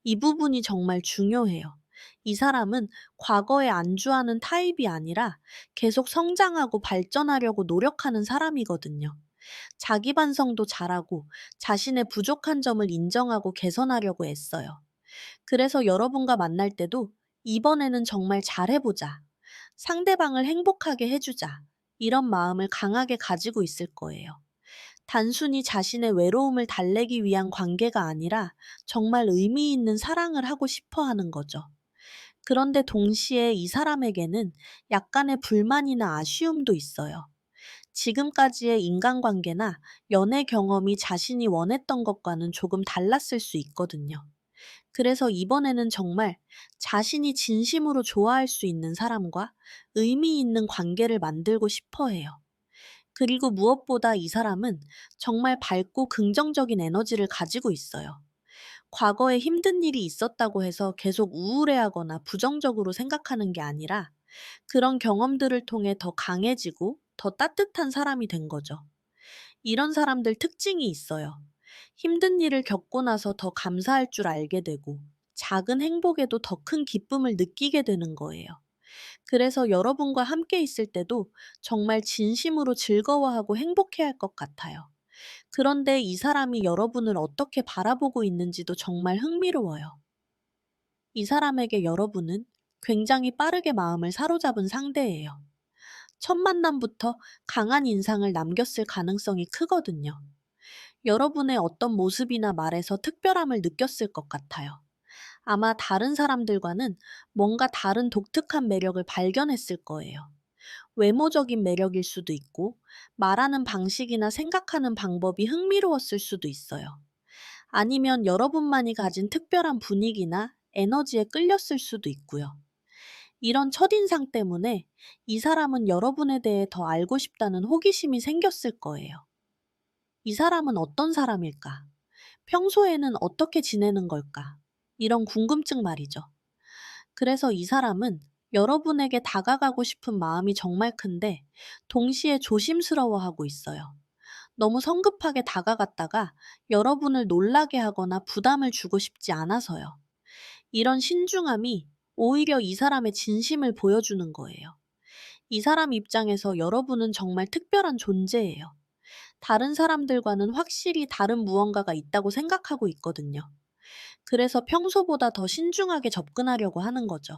이 부분이 정말 중요해요. 이 사람은 과거에 안주하는 타입이 아니라 계속 성장하고 발전하려고 노력하는 사람이거든요. 자기 반성도 잘하고 자신의 부족한 점을 인정하고 개선하려고 애써요. 그래서 여러분과 만날 때도 이번에는 정말 잘해보자. 상대방을 행복하게 해주자. 이런 마음을 강하게 가지고 있을 거예요. 단순히 자신의 외로움을 달래기 위한 관계가 아니라 정말 의미 있는 사랑을 하고 싶어 하는 거죠. 그런데 동시에 이 사람에게는 약간의 불만이나 아쉬움도 있어요. 지금까지의 인간관계나 연애 경험이 자신이 원했던 것과는 조금 달랐을 수 있거든요. 그래서 이번에는 정말 자신이 진심으로 좋아할 수 있는 사람과 의미 있는 관계를 만들고 싶어 해요. 그리고 무엇보다 이 사람은 정말 밝고 긍정적인 에너지를 가지고 있어요. 과거에 힘든 일이 있었다고 해서 계속 우울해하거나 부정적으로 생각하는 게 아니라 그런 경험들을 통해 더 강해지고 더 따뜻한 사람이 된 거죠. 이런 사람들 특징이 있어요. 힘든 일을 겪고 나서 더 감사할 줄 알게 되고 작은 행복에도 더 큰 기쁨을 느끼게 되는 거예요. 그래서 여러분과 함께 있을 때도 정말 진심으로 즐거워하고 행복해 할 것 같아요. 그런데 이 사람이 여러분을 어떻게 바라보고 있는지도 정말 흥미로워요. 이 사람에게 여러분은 굉장히 빠르게 마음을 사로잡은 상대예요. 첫 만남부터 강한 인상을 남겼을 가능성이 크거든요. 여러분의 어떤 모습이나 말에서 특별함을 느꼈을 것 같아요. 아마 다른 사람들과는 뭔가 다른 독특한 매력을 발견했을 거예요. 외모적인 매력일 수도 있고, 말하는 방식이나 생각하는 방법이 흥미로웠을 수도 있어요. 아니면 여러분만이 가진 특별한 분위기나 에너지에 끌렸을 수도 있고요. 이런 첫인상 때문에 이 사람은 여러분에 대해 더 알고 싶다는 호기심이 생겼을 거예요. 이 사람은 어떤 사람일까? 평소에는 어떻게 지내는 걸까? 이런 궁금증 말이죠. 그래서 이 사람은 여러분에게 다가가고 싶은 마음이 정말 큰데 동시에 조심스러워하고 있어요. 너무 성급하게 다가갔다가 여러분을 놀라게 하거나 부담을 주고 싶지 않아서요. 이런 신중함이 오히려 이 사람의 진심을 보여주는 거예요. 이 사람 입장에서 여러분은 정말 특별한 존재예요. 다른 사람들과는 확실히 다른 무언가가 있다고 생각하고 있거든요. 그래서 평소보다 더 신중하게 접근하려고 하는 거죠.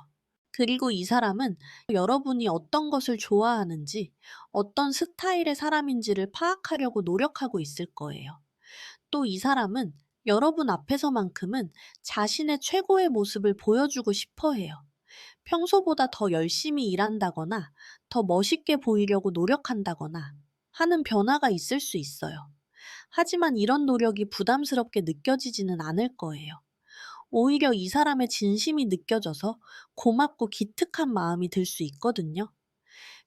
그리고 이 사람은 여러분이 어떤 것을 좋아하는지, 어떤 스타일의 사람인지를 파악하려고 노력하고 있을 거예요. 또 이 사람은 여러분 앞에서만큼은 자신의 최고의 모습을 보여주고 싶어 해요. 평소보다 더 열심히 일한다거나, 더 멋있게 보이려고 노력한다거나 하는 변화가 있을 수 있어요. 하지만 이런 노력이 부담스럽게 느껴지지는 않을 거예요. 오히려 이 사람의 진심이 느껴져서 고맙고 기특한 마음이 들 수 있거든요.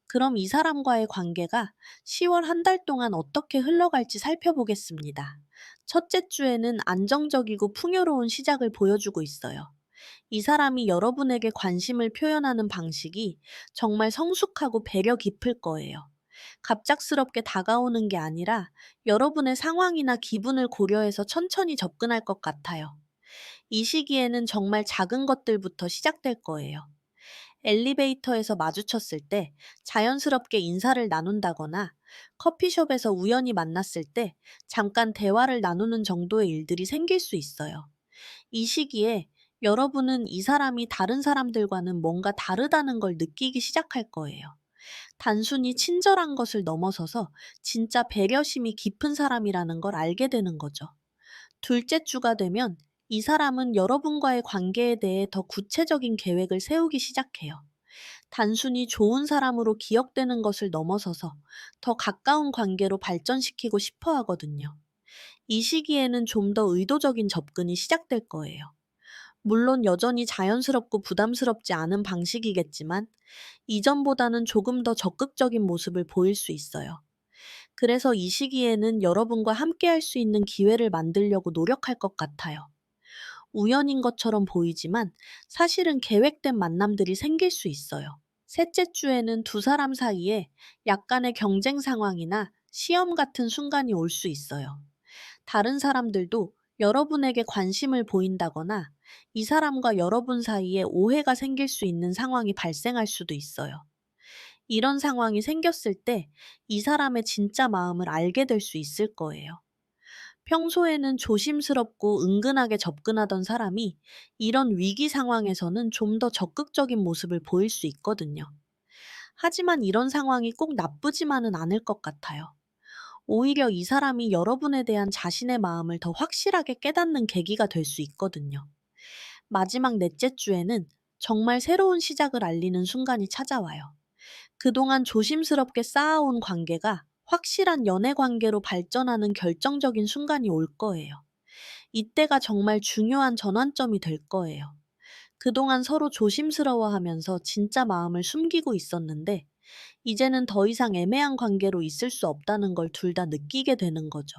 그럼 이 사람과의 관계가 10월 한 달 동안 어떻게 흘러갈지 살펴보겠습니다. 첫째 주에는 안정적이고 풍요로운 시작을 보여주고 있어요. 이 사람이 여러분에게 관심을 표현하는 방식이 정말 성숙하고 배려 깊을 거예요. 갑작스럽게 다가오는 게 아니라 여러분의 상황이나 기분을 고려해서 천천히 접근할 것 같아요. 이 시기에는 정말 작은 것들부터 시작될 거예요. 엘리베이터에서 마주쳤을 때 자연스럽게 인사를 나눈다거나 커피숍에서 우연히 만났을 때 잠깐 대화를 나누는 정도의 일들이 생길 수 있어요. 이 시기에 여러분은 이 사람이 다른 사람들과는 뭔가 다르다는 걸 느끼기 시작할 거예요. 단순히 친절한 것을 넘어서서 진짜 배려심이 깊은 사람이라는 걸 알게 되는 거죠. 둘째 주가 되면 이 사람은 여러분과의 관계에 대해 더 구체적인 계획을 세우기 시작해요. 단순히 좋은 사람으로 기억되는 것을 넘어서서 더 가까운 관계로 발전시키고 싶어 하거든요. 이 시기에는 좀 더 의도적인 접근이 시작될 거예요. 물론 여전히 자연스럽고 부담스럽지 않은 방식이겠지만 이전보다는 조금 더 적극적인 모습을 보일 수 있어요. 그래서 이 시기에는 여러분과 함께 할 수 있는 기회를 만들려고 노력할 것 같아요. 우연인 것처럼 보이지만 사실은 계획된 만남들이 생길 수 있어요. 셋째 주에는 두 사람 사이에 약간의 경쟁 상황이나 시험 같은 순간이 올 수 있어요. 다른 사람들도 여러분에게 관심을 보인다거나 이 사람과 여러분 사이에 오해가 생길 수 있는 상황이 발생할 수도 있어요. 이런 상황이 생겼을 때 이 사람의 진짜 마음을 알게 될 수 있을 거예요. 평소에는 조심스럽고 은근하게 접근하던 사람이 이런 위기 상황에서는 좀 더 적극적인 모습을 보일 수 있거든요. 하지만 이런 상황이 꼭 나쁘지만은 않을 것 같아요. 오히려 이 사람이 여러분에 대한 자신의 마음을 더 확실하게 깨닫는 계기가 될 수 있거든요. 마지막 넷째 주에는 정말 새로운 시작을 알리는 순간이 찾아와요. 그동안 조심스럽게 쌓아온 관계가 확실한 연애 관계로 발전하는 결정적인 순간이 올 거예요. 이때가 정말 중요한 전환점이 될 거예요. 그동안 서로 조심스러워하면서 진짜 마음을 숨기고 있었는데, 이제는 더 이상 애매한 관계로 있을 수 없다는 걸 둘 다 느끼게 되는 거죠.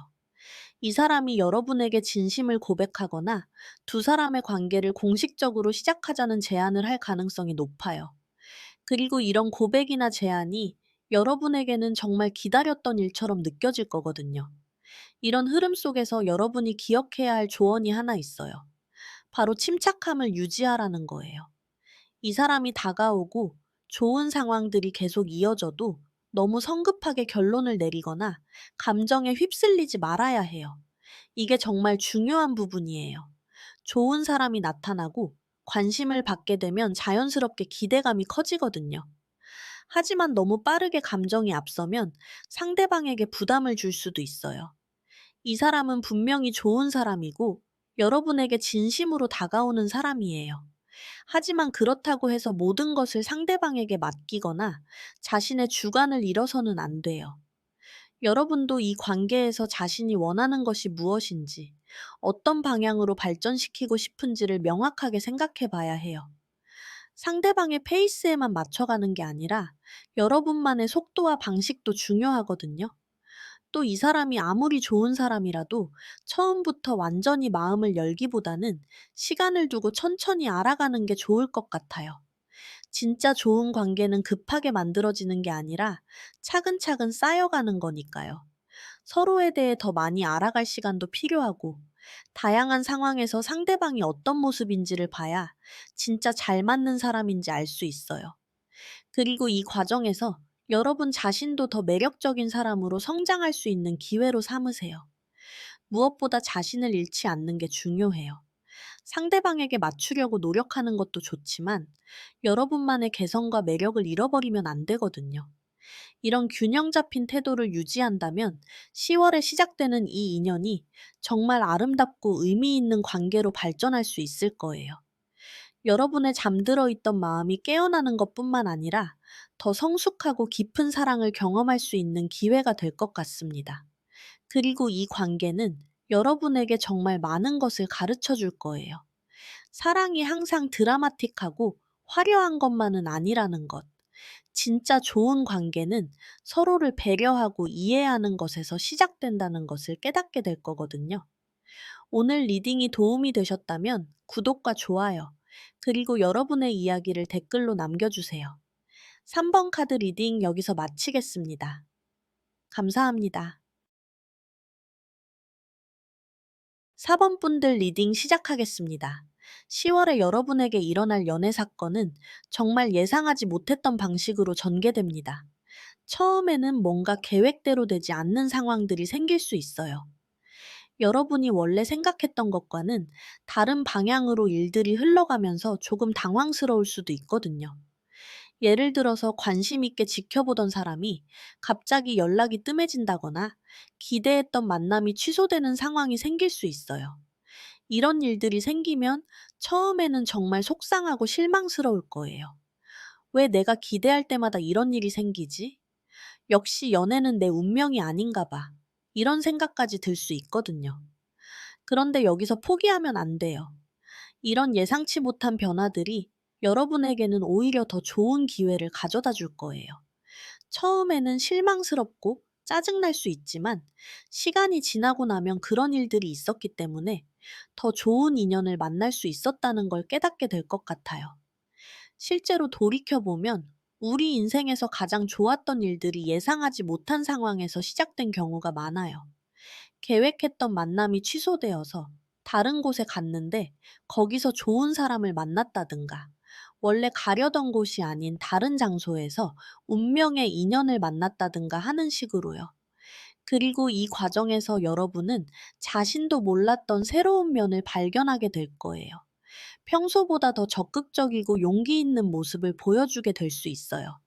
이 사람이 여러분에게 진심을 고백하거나 두 사람의 관계를 공식적으로 시작하자는 제안을 할 가능성이 높아요. 그리고 이런 고백이나 제안이 여러분에게는 정말 기다렸던 일처럼 느껴질 거거든요. 이런 흐름 속에서 여러분이 기억해야 할 조언이 하나 있어요. 바로 침착함을 유지하라는 거예요. 이 사람이 다가오고 좋은 상황들이 계속 이어져도 너무 성급하게 결론을 내리거나 감정에 휩쓸리지 말아야 해요. 이게 정말 중요한 부분이에요. 좋은 사람이 나타나고 관심을 받게 되면 자연스럽게 기대감이 커지거든요. 하지만 너무 빠르게 감정이 앞서면 상대방에게 부담을 줄 수도 있어요. 이 사람은 분명히 좋은 사람이고 여러분에게 진심으로 다가오는 사람이에요. 하지만 그렇다고 해서 모든 것을 상대방에게 맡기거나 자신의 주관을 잃어서는 안 돼요. 여러분도 이 관계에서 자신이 원하는 것이 무엇인지, 어떤 방향으로 발전시키고 싶은지를 명확하게 생각해 봐야 해요. 상대방의 페이스에만 맞춰가는 게 아니라 여러분만의 속도와 방식도 중요하거든요. 또 이 사람이 아무리 좋은 사람이라도 처음부터 완전히 마음을 열기보다는 시간을 두고 천천히 알아가는 게 좋을 것 같아요. 진짜 좋은 관계는 급하게 만들어지는 게 아니라 차근차근 쌓여가는 거니까요. 서로에 대해 더 많이 알아갈 시간도 필요하고, 다양한 상황에서 상대방이 어떤 모습인지를 봐야 진짜 잘 맞는 사람인지 알 수 있어요. 그리고 이 과정에서 여러분 자신도 더 매력적인 사람으로 성장할 수 있는 기회로 삼으세요. 무엇보다 자신을 잃지 않는 게 중요해요. 상대방에게 맞추려고 노력하는 것도 좋지만 여러분만의 개성과 매력을 잃어버리면 안 되거든요. 이런 균형 잡힌 태도를 유지한다면 10월에 시작되는 이 인연이 정말 아름답고 의미 있는 관계로 발전할 수 있을 거예요. 여러분의 잠들어 있던 마음이 깨어나는 것뿐만 아니라 더 성숙하고 깊은 사랑을 경험할 수 있는 기회가 될 것 같습니다. 그리고 이 관계는 여러분에게 정말 많은 것을 가르쳐 줄 거예요. 사랑이 항상 드라마틱하고 화려한 것만은 아니라는 것. 진짜 좋은 관계는 서로를 배려하고 이해하는 것에서 시작된다는 것을 깨닫게 될 거거든요. 오늘 리딩이 도움이 되셨다면 구독과 좋아요, 그리고 여러분의 이야기를 댓글로 남겨주세요. 3번 카드 리딩 여기서 마치겠습니다. 감사합니다. 4번 분들 리딩 시작하겠습니다. 10월에 여러분에게 일어날 연애 사건은 정말 예상하지 못했던 방식으로 전개됩니다. 처음에는 뭔가 계획대로 되지 않는 상황들이 생길 수 있어요. 여러분이 원래 생각했던 것과는 다른 방향으로 일들이 흘러가면서 조금 당황스러울 수도 있거든요. 예를 들어서 관심 있게 지켜보던 사람이 갑자기 연락이 뜸해진다거나 기대했던 만남이 취소되는 상황이 생길 수 있어요. 이런 일들이 생기면 처음에는 정말 속상하고 실망스러울 거예요. 왜 내가 기대할 때마다 이런 일이 생기지? 역시 연애는 내 운명이 아닌가 봐. 이런 생각까지 들 수 있거든요. 그런데 여기서 포기하면 안 돼요. 이런 예상치 못한 변화들이 여러분에게는 오히려 더 좋은 기회를 가져다 줄 거예요. 처음에는 실망스럽고 짜증날 수 있지만 시간이 지나고 나면 그런 일들이 있었기 때문에 더 좋은 인연을 만날 수 있었다는 걸 깨닫게 될 것 같아요. 실제로 돌이켜보면 우리 인생에서 가장 좋았던 일들이 예상하지 못한 상황에서 시작된 경우가 많아요. 계획했던 만남이 취소되어서 다른 곳에 갔는데 거기서 좋은 사람을 만났다든가, 원래 가려던 곳이 아닌 다른 장소에서 운명의 인연을 만났다든가 하는 식으로요. 그리고 이 과정에서 여러분은 자신도 몰랐던 새로운 면을 발견하게 될 거예요. 평소보다 더 적극적이고 용기 있는 모습을 보여주게 될 수 있어요.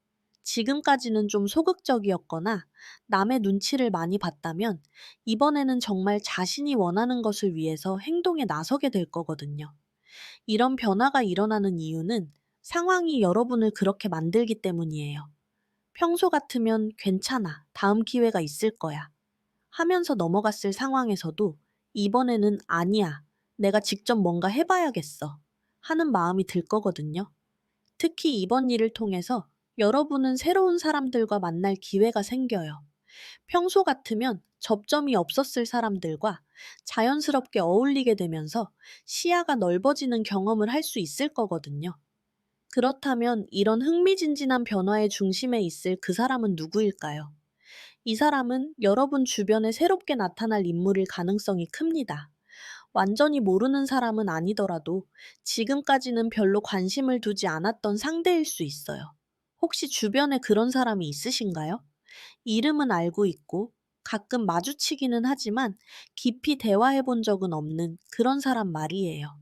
지금까지는 좀 소극적이었거나 남의 눈치를 많이 봤다면 이번에는 정말 자신이 원하는 것을 위해서 행동에 나서게 될 거거든요. 이런 변화가 일어나는 이유는 상황이 여러분을 그렇게 만들기 때문이에요. 평소 같으면 괜찮아, 다음 기회가 있을 거야 하면서 넘어갔을 상황에서도 이번에는 아니야, 내가 직접 뭔가 해봐야겠어 하는 마음이 들 거거든요. 특히 이번 일을 통해서 여러분은 새로운 사람들과 만날 기회가 생겨요. 평소 같으면 접점이 없었을 사람들과 자연스럽게 어울리게 되면서 시야가 넓어지는 경험을 할 수 있을 거거든요. 그렇다면 이런 흥미진진한 변화의 중심에 있을 그 사람은 누구일까요? 이 사람은 여러분 주변에 새롭게 나타날 인물일 가능성이 큽니다. 완전히 모르는 사람은 아니더라도 지금까지는 별로 관심을 두지 않았던 상대일 수 있어요. 혹시 주변에 그런 사람이 있으신가요? 이름은 알고 있고 가끔 마주치기는 하지만 깊이 대화해 본 적은 없는 그런 사람 말이에요.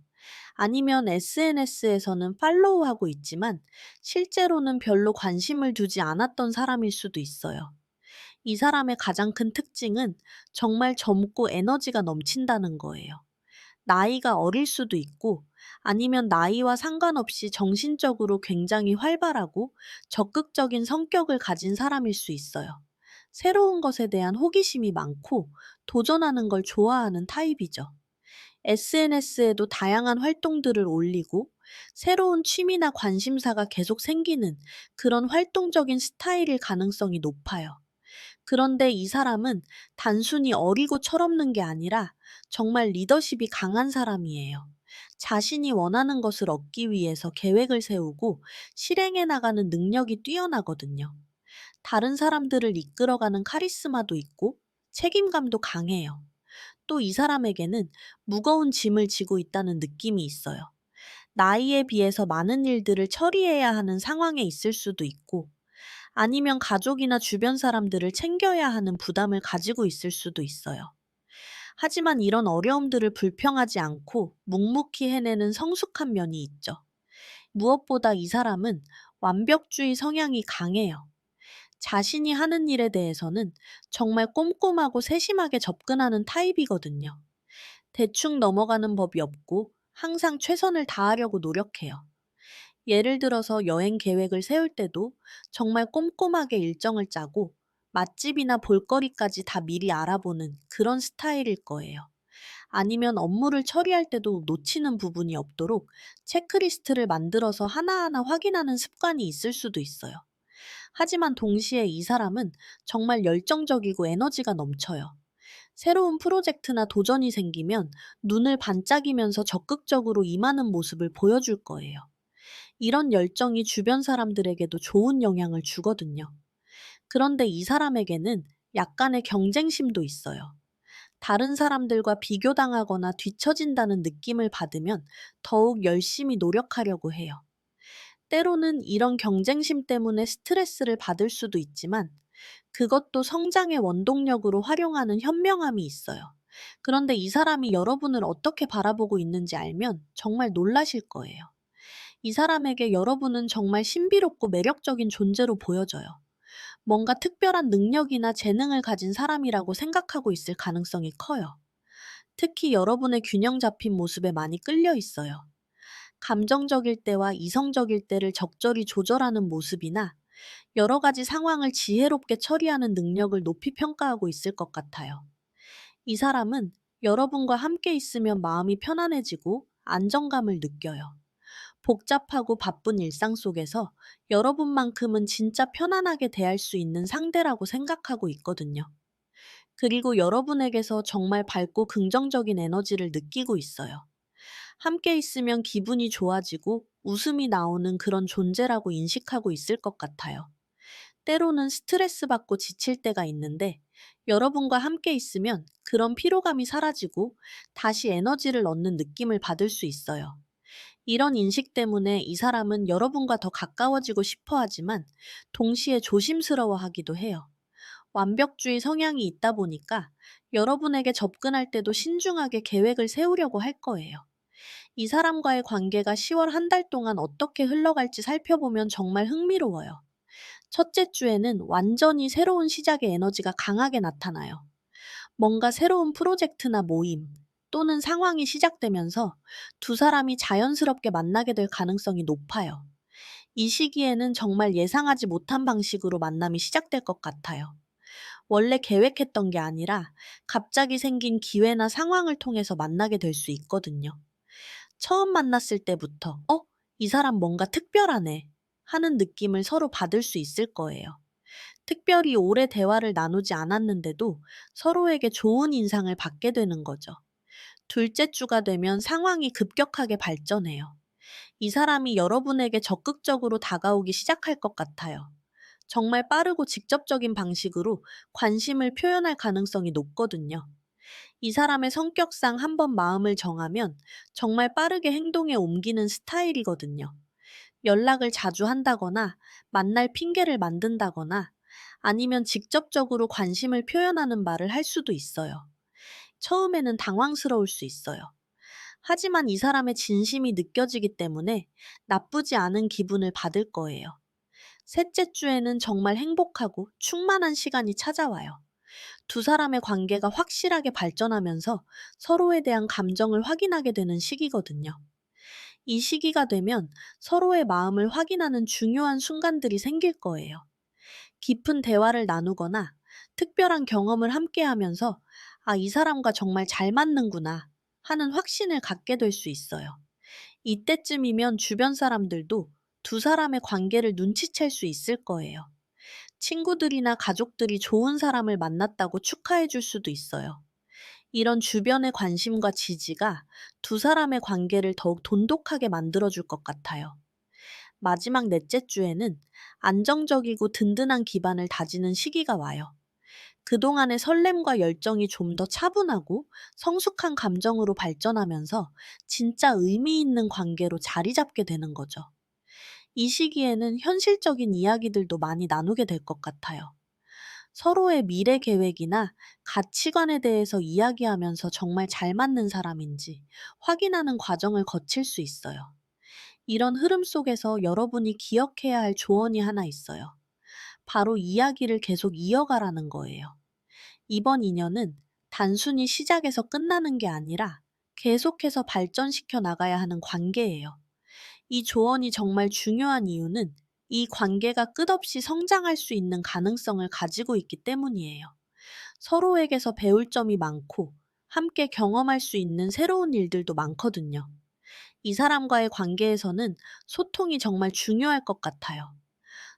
아니면 SNS에서는 팔로우하고 있지만 실제로는 별로 관심을 두지 않았던 사람일 수도 있어요. 이 사람의 가장 큰 특징은 정말 젊고 에너지가 넘친다는 거예요. 나이가 어릴 수도 있고 아니면 나이와 상관없이 정신적으로 굉장히 활발하고 적극적인 성격을 가진 사람일 수 있어요. 새로운 것에 대한 호기심이 많고 도전하는 걸 좋아하는 타입이죠. SNS에도 다양한 활동들을 올리고 새로운 취미나 관심사가 계속 생기는 그런 활동적인 스타일일 가능성이 높아요. 그런데 이 사람은 단순히 어리고 철없는 게 아니라 정말 리더십이 강한 사람이에요. 자신이 원하는 것을 얻기 위해서 계획을 세우고 실행해 나가는 능력이 뛰어나거든요. 다른 사람들을 이끌어가는 카리스마도 있고 책임감도 강해요. 또 이 사람에게는 무거운 짐을 지고 있다는 느낌이 있어요. 나이에 비해서 많은 일들을 처리해야 하는 상황에 있을 수도 있고, 아니면 가족이나 주변 사람들을 챙겨야 하는 부담을 가지고 있을 수도 있어요. 하지만 이런 어려움들을 불평하지 않고 묵묵히 해내는 성숙한 면이 있죠. 무엇보다 이 사람은 완벽주의 성향이 강해요. 자신이 하는 일에 대해서는 정말 꼼꼼하고 세심하게 접근하는 타입이거든요. 대충 넘어가는 법이 없고 항상 최선을 다하려고 노력해요. 예를 들어서 여행 계획을 세울 때도 정말 꼼꼼하게 일정을 짜고 맛집이나 볼거리까지 다 미리 알아보는 그런 스타일일 거예요. 아니면 업무를 처리할 때도 놓치는 부분이 없도록 체크리스트를 만들어서 하나하나 확인하는 습관이 있을 수도 있어요. 하지만 동시에 이 사람은 정말 열정적이고 에너지가 넘쳐요. 새로운 프로젝트나 도전이 생기면 눈을 반짝이면서 적극적으로 임하는 모습을 보여줄 거예요. 이런 열정이 주변 사람들에게도 좋은 영향을 주거든요. 그런데 이 사람에게는 약간의 경쟁심도 있어요. 다른 사람들과 비교당하거나 뒤처진다는 느낌을 받으면 더욱 열심히 노력하려고 해요. 때로는 이런 경쟁심 때문에 스트레스를 받을 수도 있지만 그것도 성장의 원동력으로 활용하는 현명함이 있어요. 그런데 이 사람이 여러분을 어떻게 바라보고 있는지 알면 정말 놀라실 거예요. 이 사람에게 여러분은 정말 신비롭고 매력적인 존재로 보여져요. 뭔가 특별한 능력이나 재능을 가진 사람이라고 생각하고 있을 가능성이 커요. 특히 여러분의 균형 잡힌 모습에 많이 끌려 있어요. 감정적일 때와 이성적일 때를 적절히 조절하는 모습이나 여러 가지 상황을 지혜롭게 처리하는 능력을 높이 평가하고 있을 것 같아요. 이 사람은 여러분과 함께 있으면 마음이 편안해지고 안정감을 느껴요. 복잡하고 바쁜 일상 속에서 여러분만큼은 진짜 편안하게 대할 수 있는 상대라고 생각하고 있거든요. 그리고 여러분에게서 정말 밝고 긍정적인 에너지를 느끼고 있어요. 함께 있으면 기분이 좋아지고 웃음이 나오는 그런 존재라고 인식하고 있을 것 같아요. 때로는 스트레스 받고 지칠 때가 있는데 여러분과 함께 있으면 그런 피로감이 사라지고 다시 에너지를 얻는 느낌을 받을 수 있어요. 이런 인식 때문에 이 사람은 여러분과 더 가까워지고 싶어 하지만 동시에 조심스러워 하기도 해요. 완벽주의 성향이 있다 보니까 여러분에게 접근할 때도 신중하게 계획을 세우려고 할 거예요. 이 사람과의 관계가 10월 한 달 동안 어떻게 흘러갈지 살펴보면 정말 흥미로워요. 첫째 주에는 완전히 새로운 시작의 에너지가 강하게 나타나요. 뭔가 새로운 프로젝트나 모임 또는 상황이 시작되면서 두 사람이 자연스럽게 만나게 될 가능성이 높아요. 이 시기에는 정말 예상하지 못한 방식으로 만남이 시작될 것 같아요. 원래 계획했던 게 아니라 갑자기 생긴 기회나 상황을 통해서 만나게 될 수 있거든요. 처음 만났을 때부터, 이 사람 뭔가 특별하네 하는 느낌을 서로 받을 수 있을 거예요. 특별히 오래 대화를 나누지 않았는데도 서로에게 좋은 인상을 받게 되는 거죠. 둘째 주가 되면 상황이 급격하게 발전해요. 이 사람이 여러분에게 적극적으로 다가오기 시작할 것 같아요. 정말 빠르고 직접적인 방식으로 관심을 표현할 가능성이 높거든요. 이 사람의 성격상 한번 마음을 정하면 정말 빠르게 행동에 옮기는 스타일이거든요. 연락을 자주 한다거나 만날 핑계를 만든다거나 아니면 직접적으로 관심을 표현하는 말을 할 수도 있어요. 처음에는 당황스러울 수 있어요. 하지만 이 사람의 진심이 느껴지기 때문에 나쁘지 않은 기분을 받을 거예요. 셋째 주에는 정말 행복하고 충만한 시간이 찾아와요. 두 사람의 관계가 확실하게 발전하면서 서로에 대한 감정을 확인하게 되는 시기거든요. 이 시기가 되면 서로의 마음을 확인하는 중요한 순간들이 생길 거예요. 깊은 대화를 나누거나 특별한 경험을 함께 하면서 이 사람과 정말 잘 맞는구나 하는 확신을 갖게 될 수 있어요. 이때쯤이면 주변 사람들도 두 사람의 관계를 눈치챌 수 있을 거예요. 친구들이나 가족들이 좋은 사람을 만났다고 축하해 줄 수도 있어요. 이런 주변의 관심과 지지가 두 사람의 관계를 더욱 돈독하게 만들어 줄 것 같아요. 마지막 넷째 주에는 안정적이고 든든한 기반을 다지는 시기가 와요. 그동안의 설렘과 열정이 좀 더 차분하고 성숙한 감정으로 발전하면서 진짜 의미 있는 관계로 자리 잡게 되는 거죠. 이 시기에는 현실적인 이야기들도 많이 나누게 될 것 같아요. 서로의 미래 계획이나 가치관에 대해서 이야기하면서 정말 잘 맞는 사람인지 확인하는 과정을 거칠 수 있어요. 이런 흐름 속에서 여러분이 기억해야 할 조언이 하나 있어요. 바로 이야기를 계속 이어가라는 거예요. 이번 인연은 단순히 시작에서 끝나는 게 아니라 계속해서 발전시켜 나가야 하는 관계예요. 이 조언이 정말 중요한 이유는 이 관계가 끝없이 성장할 수 있는 가능성을 가지고 있기 때문이에요. 서로에게서 배울 점이 많고 함께 경험할 수 있는 새로운 일들도 많거든요. 이 사람과의 관계에서는 소통이 정말 중요할 것 같아요.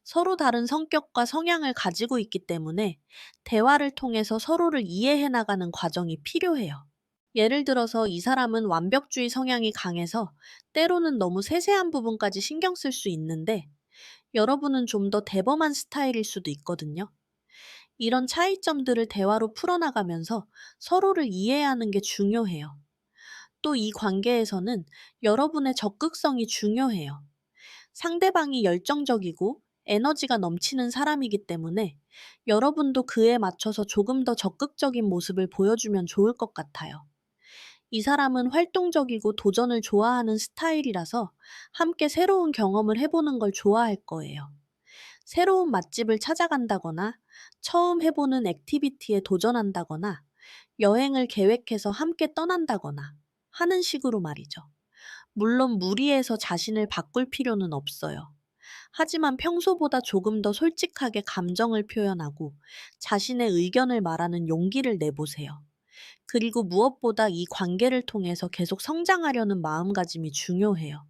서로 다른 성격과 성향을 가지고 있기 때문에 대화를 통해서 서로를 이해해 나가는 과정이 필요해요. 예를 들어서 이 사람은 완벽주의 성향이 강해서 때로는 너무 세세한 부분까지 신경 쓸 수 있는데 여러분은 좀 더 대범한 스타일일 수도 있거든요. 이런 차이점들을 대화로 풀어나가면서 서로를 이해하는 게 중요해요. 또 이 관계에서는 여러분의 적극성이 중요해요. 상대방이 열정적이고 에너지가 넘치는 사람이기 때문에 여러분도 그에 맞춰서 조금 더 적극적인 모습을 보여주면 좋을 것 같아요. 이 사람은 활동적이고 도전을 좋아하는 스타일이라서 함께 새로운 경험을 해보는 걸 좋아할 거예요. 새로운 맛집을 찾아간다거나 처음 해보는 액티비티에 도전한다거나 여행을 계획해서 함께 떠난다거나 하는 식으로 말이죠. 물론 무리해서 자신을 바꿀 필요는 없어요. 하지만 평소보다 조금 더 솔직하게 감정을 표현하고 자신의 의견을 말하는 용기를 내보세요. 그리고 무엇보다 이 관계를 통해서 계속 성장하려는 마음가짐이 중요해요.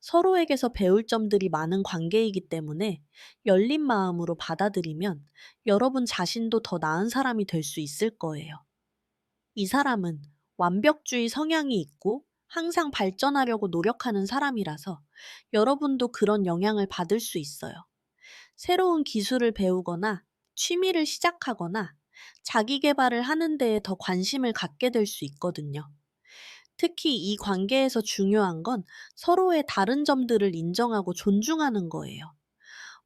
서로에게서 배울 점들이 많은 관계이기 때문에 열린 마음으로 받아들이면 여러분 자신도 더 나은 사람이 될 수 있을 거예요. 이 사람은 완벽주의 성향이 있고 항상 발전하려고 노력하는 사람이라서 여러분도 그런 영향을 받을 수 있어요. 새로운 기술을 배우거나 취미를 시작하거나 자기 개발을 하는 데에 더 관심을 갖게 될 수 있거든요. 특히 이 관계에서 중요한 건 서로의 다른 점들을 인정하고 존중하는 거예요.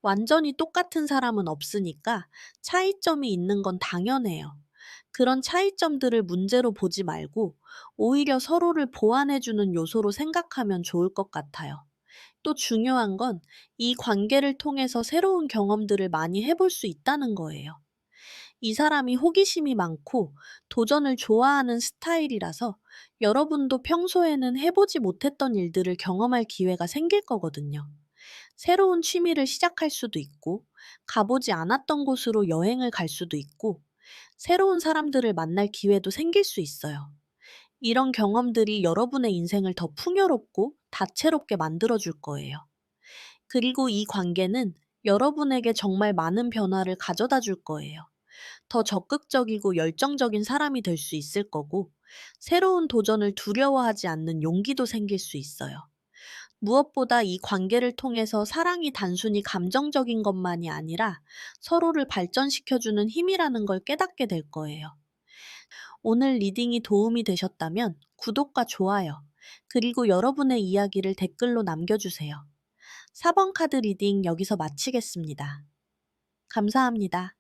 완전히 똑같은 사람은 없으니까 차이점이 있는 건 당연해요. 그런 차이점들을 문제로 보지 말고 오히려 서로를 보완해주는 요소로 생각하면 좋을 것 같아요. 또 중요한 건 이 관계를 통해서 새로운 경험들을 많이 해볼 수 있다는 거예요. 이 사람이 호기심이 많고 도전을 좋아하는 스타일이라서 여러분도 평소에는 해보지 못했던 일들을 경험할 기회가 생길 거거든요. 새로운 취미를 시작할 수도 있고, 가보지 않았던 곳으로 여행을 갈 수도 있고, 새로운 사람들을 만날 기회도 생길 수 있어요. 이런 경험들이 여러분의 인생을 더 풍요롭고 다채롭게 만들어줄 거예요. 그리고 이 관계는 여러분에게 정말 많은 변화를 가져다 줄 거예요. 더 적극적이고 열정적인 사람이 될 수 있을 거고, 새로운 도전을 두려워하지 않는 용기도 생길 수 있어요. 무엇보다 이 관계를 통해서 사랑이 단순히 감정적인 것만이 아니라 서로를 발전시켜주는 힘이라는 걸 깨닫게 될 거예요. 오늘 리딩이 도움이 되셨다면 구독과 좋아요, 그리고 여러분의 이야기를 댓글로 남겨주세요. 4번 카드 리딩 여기서 마치겠습니다. 감사합니다.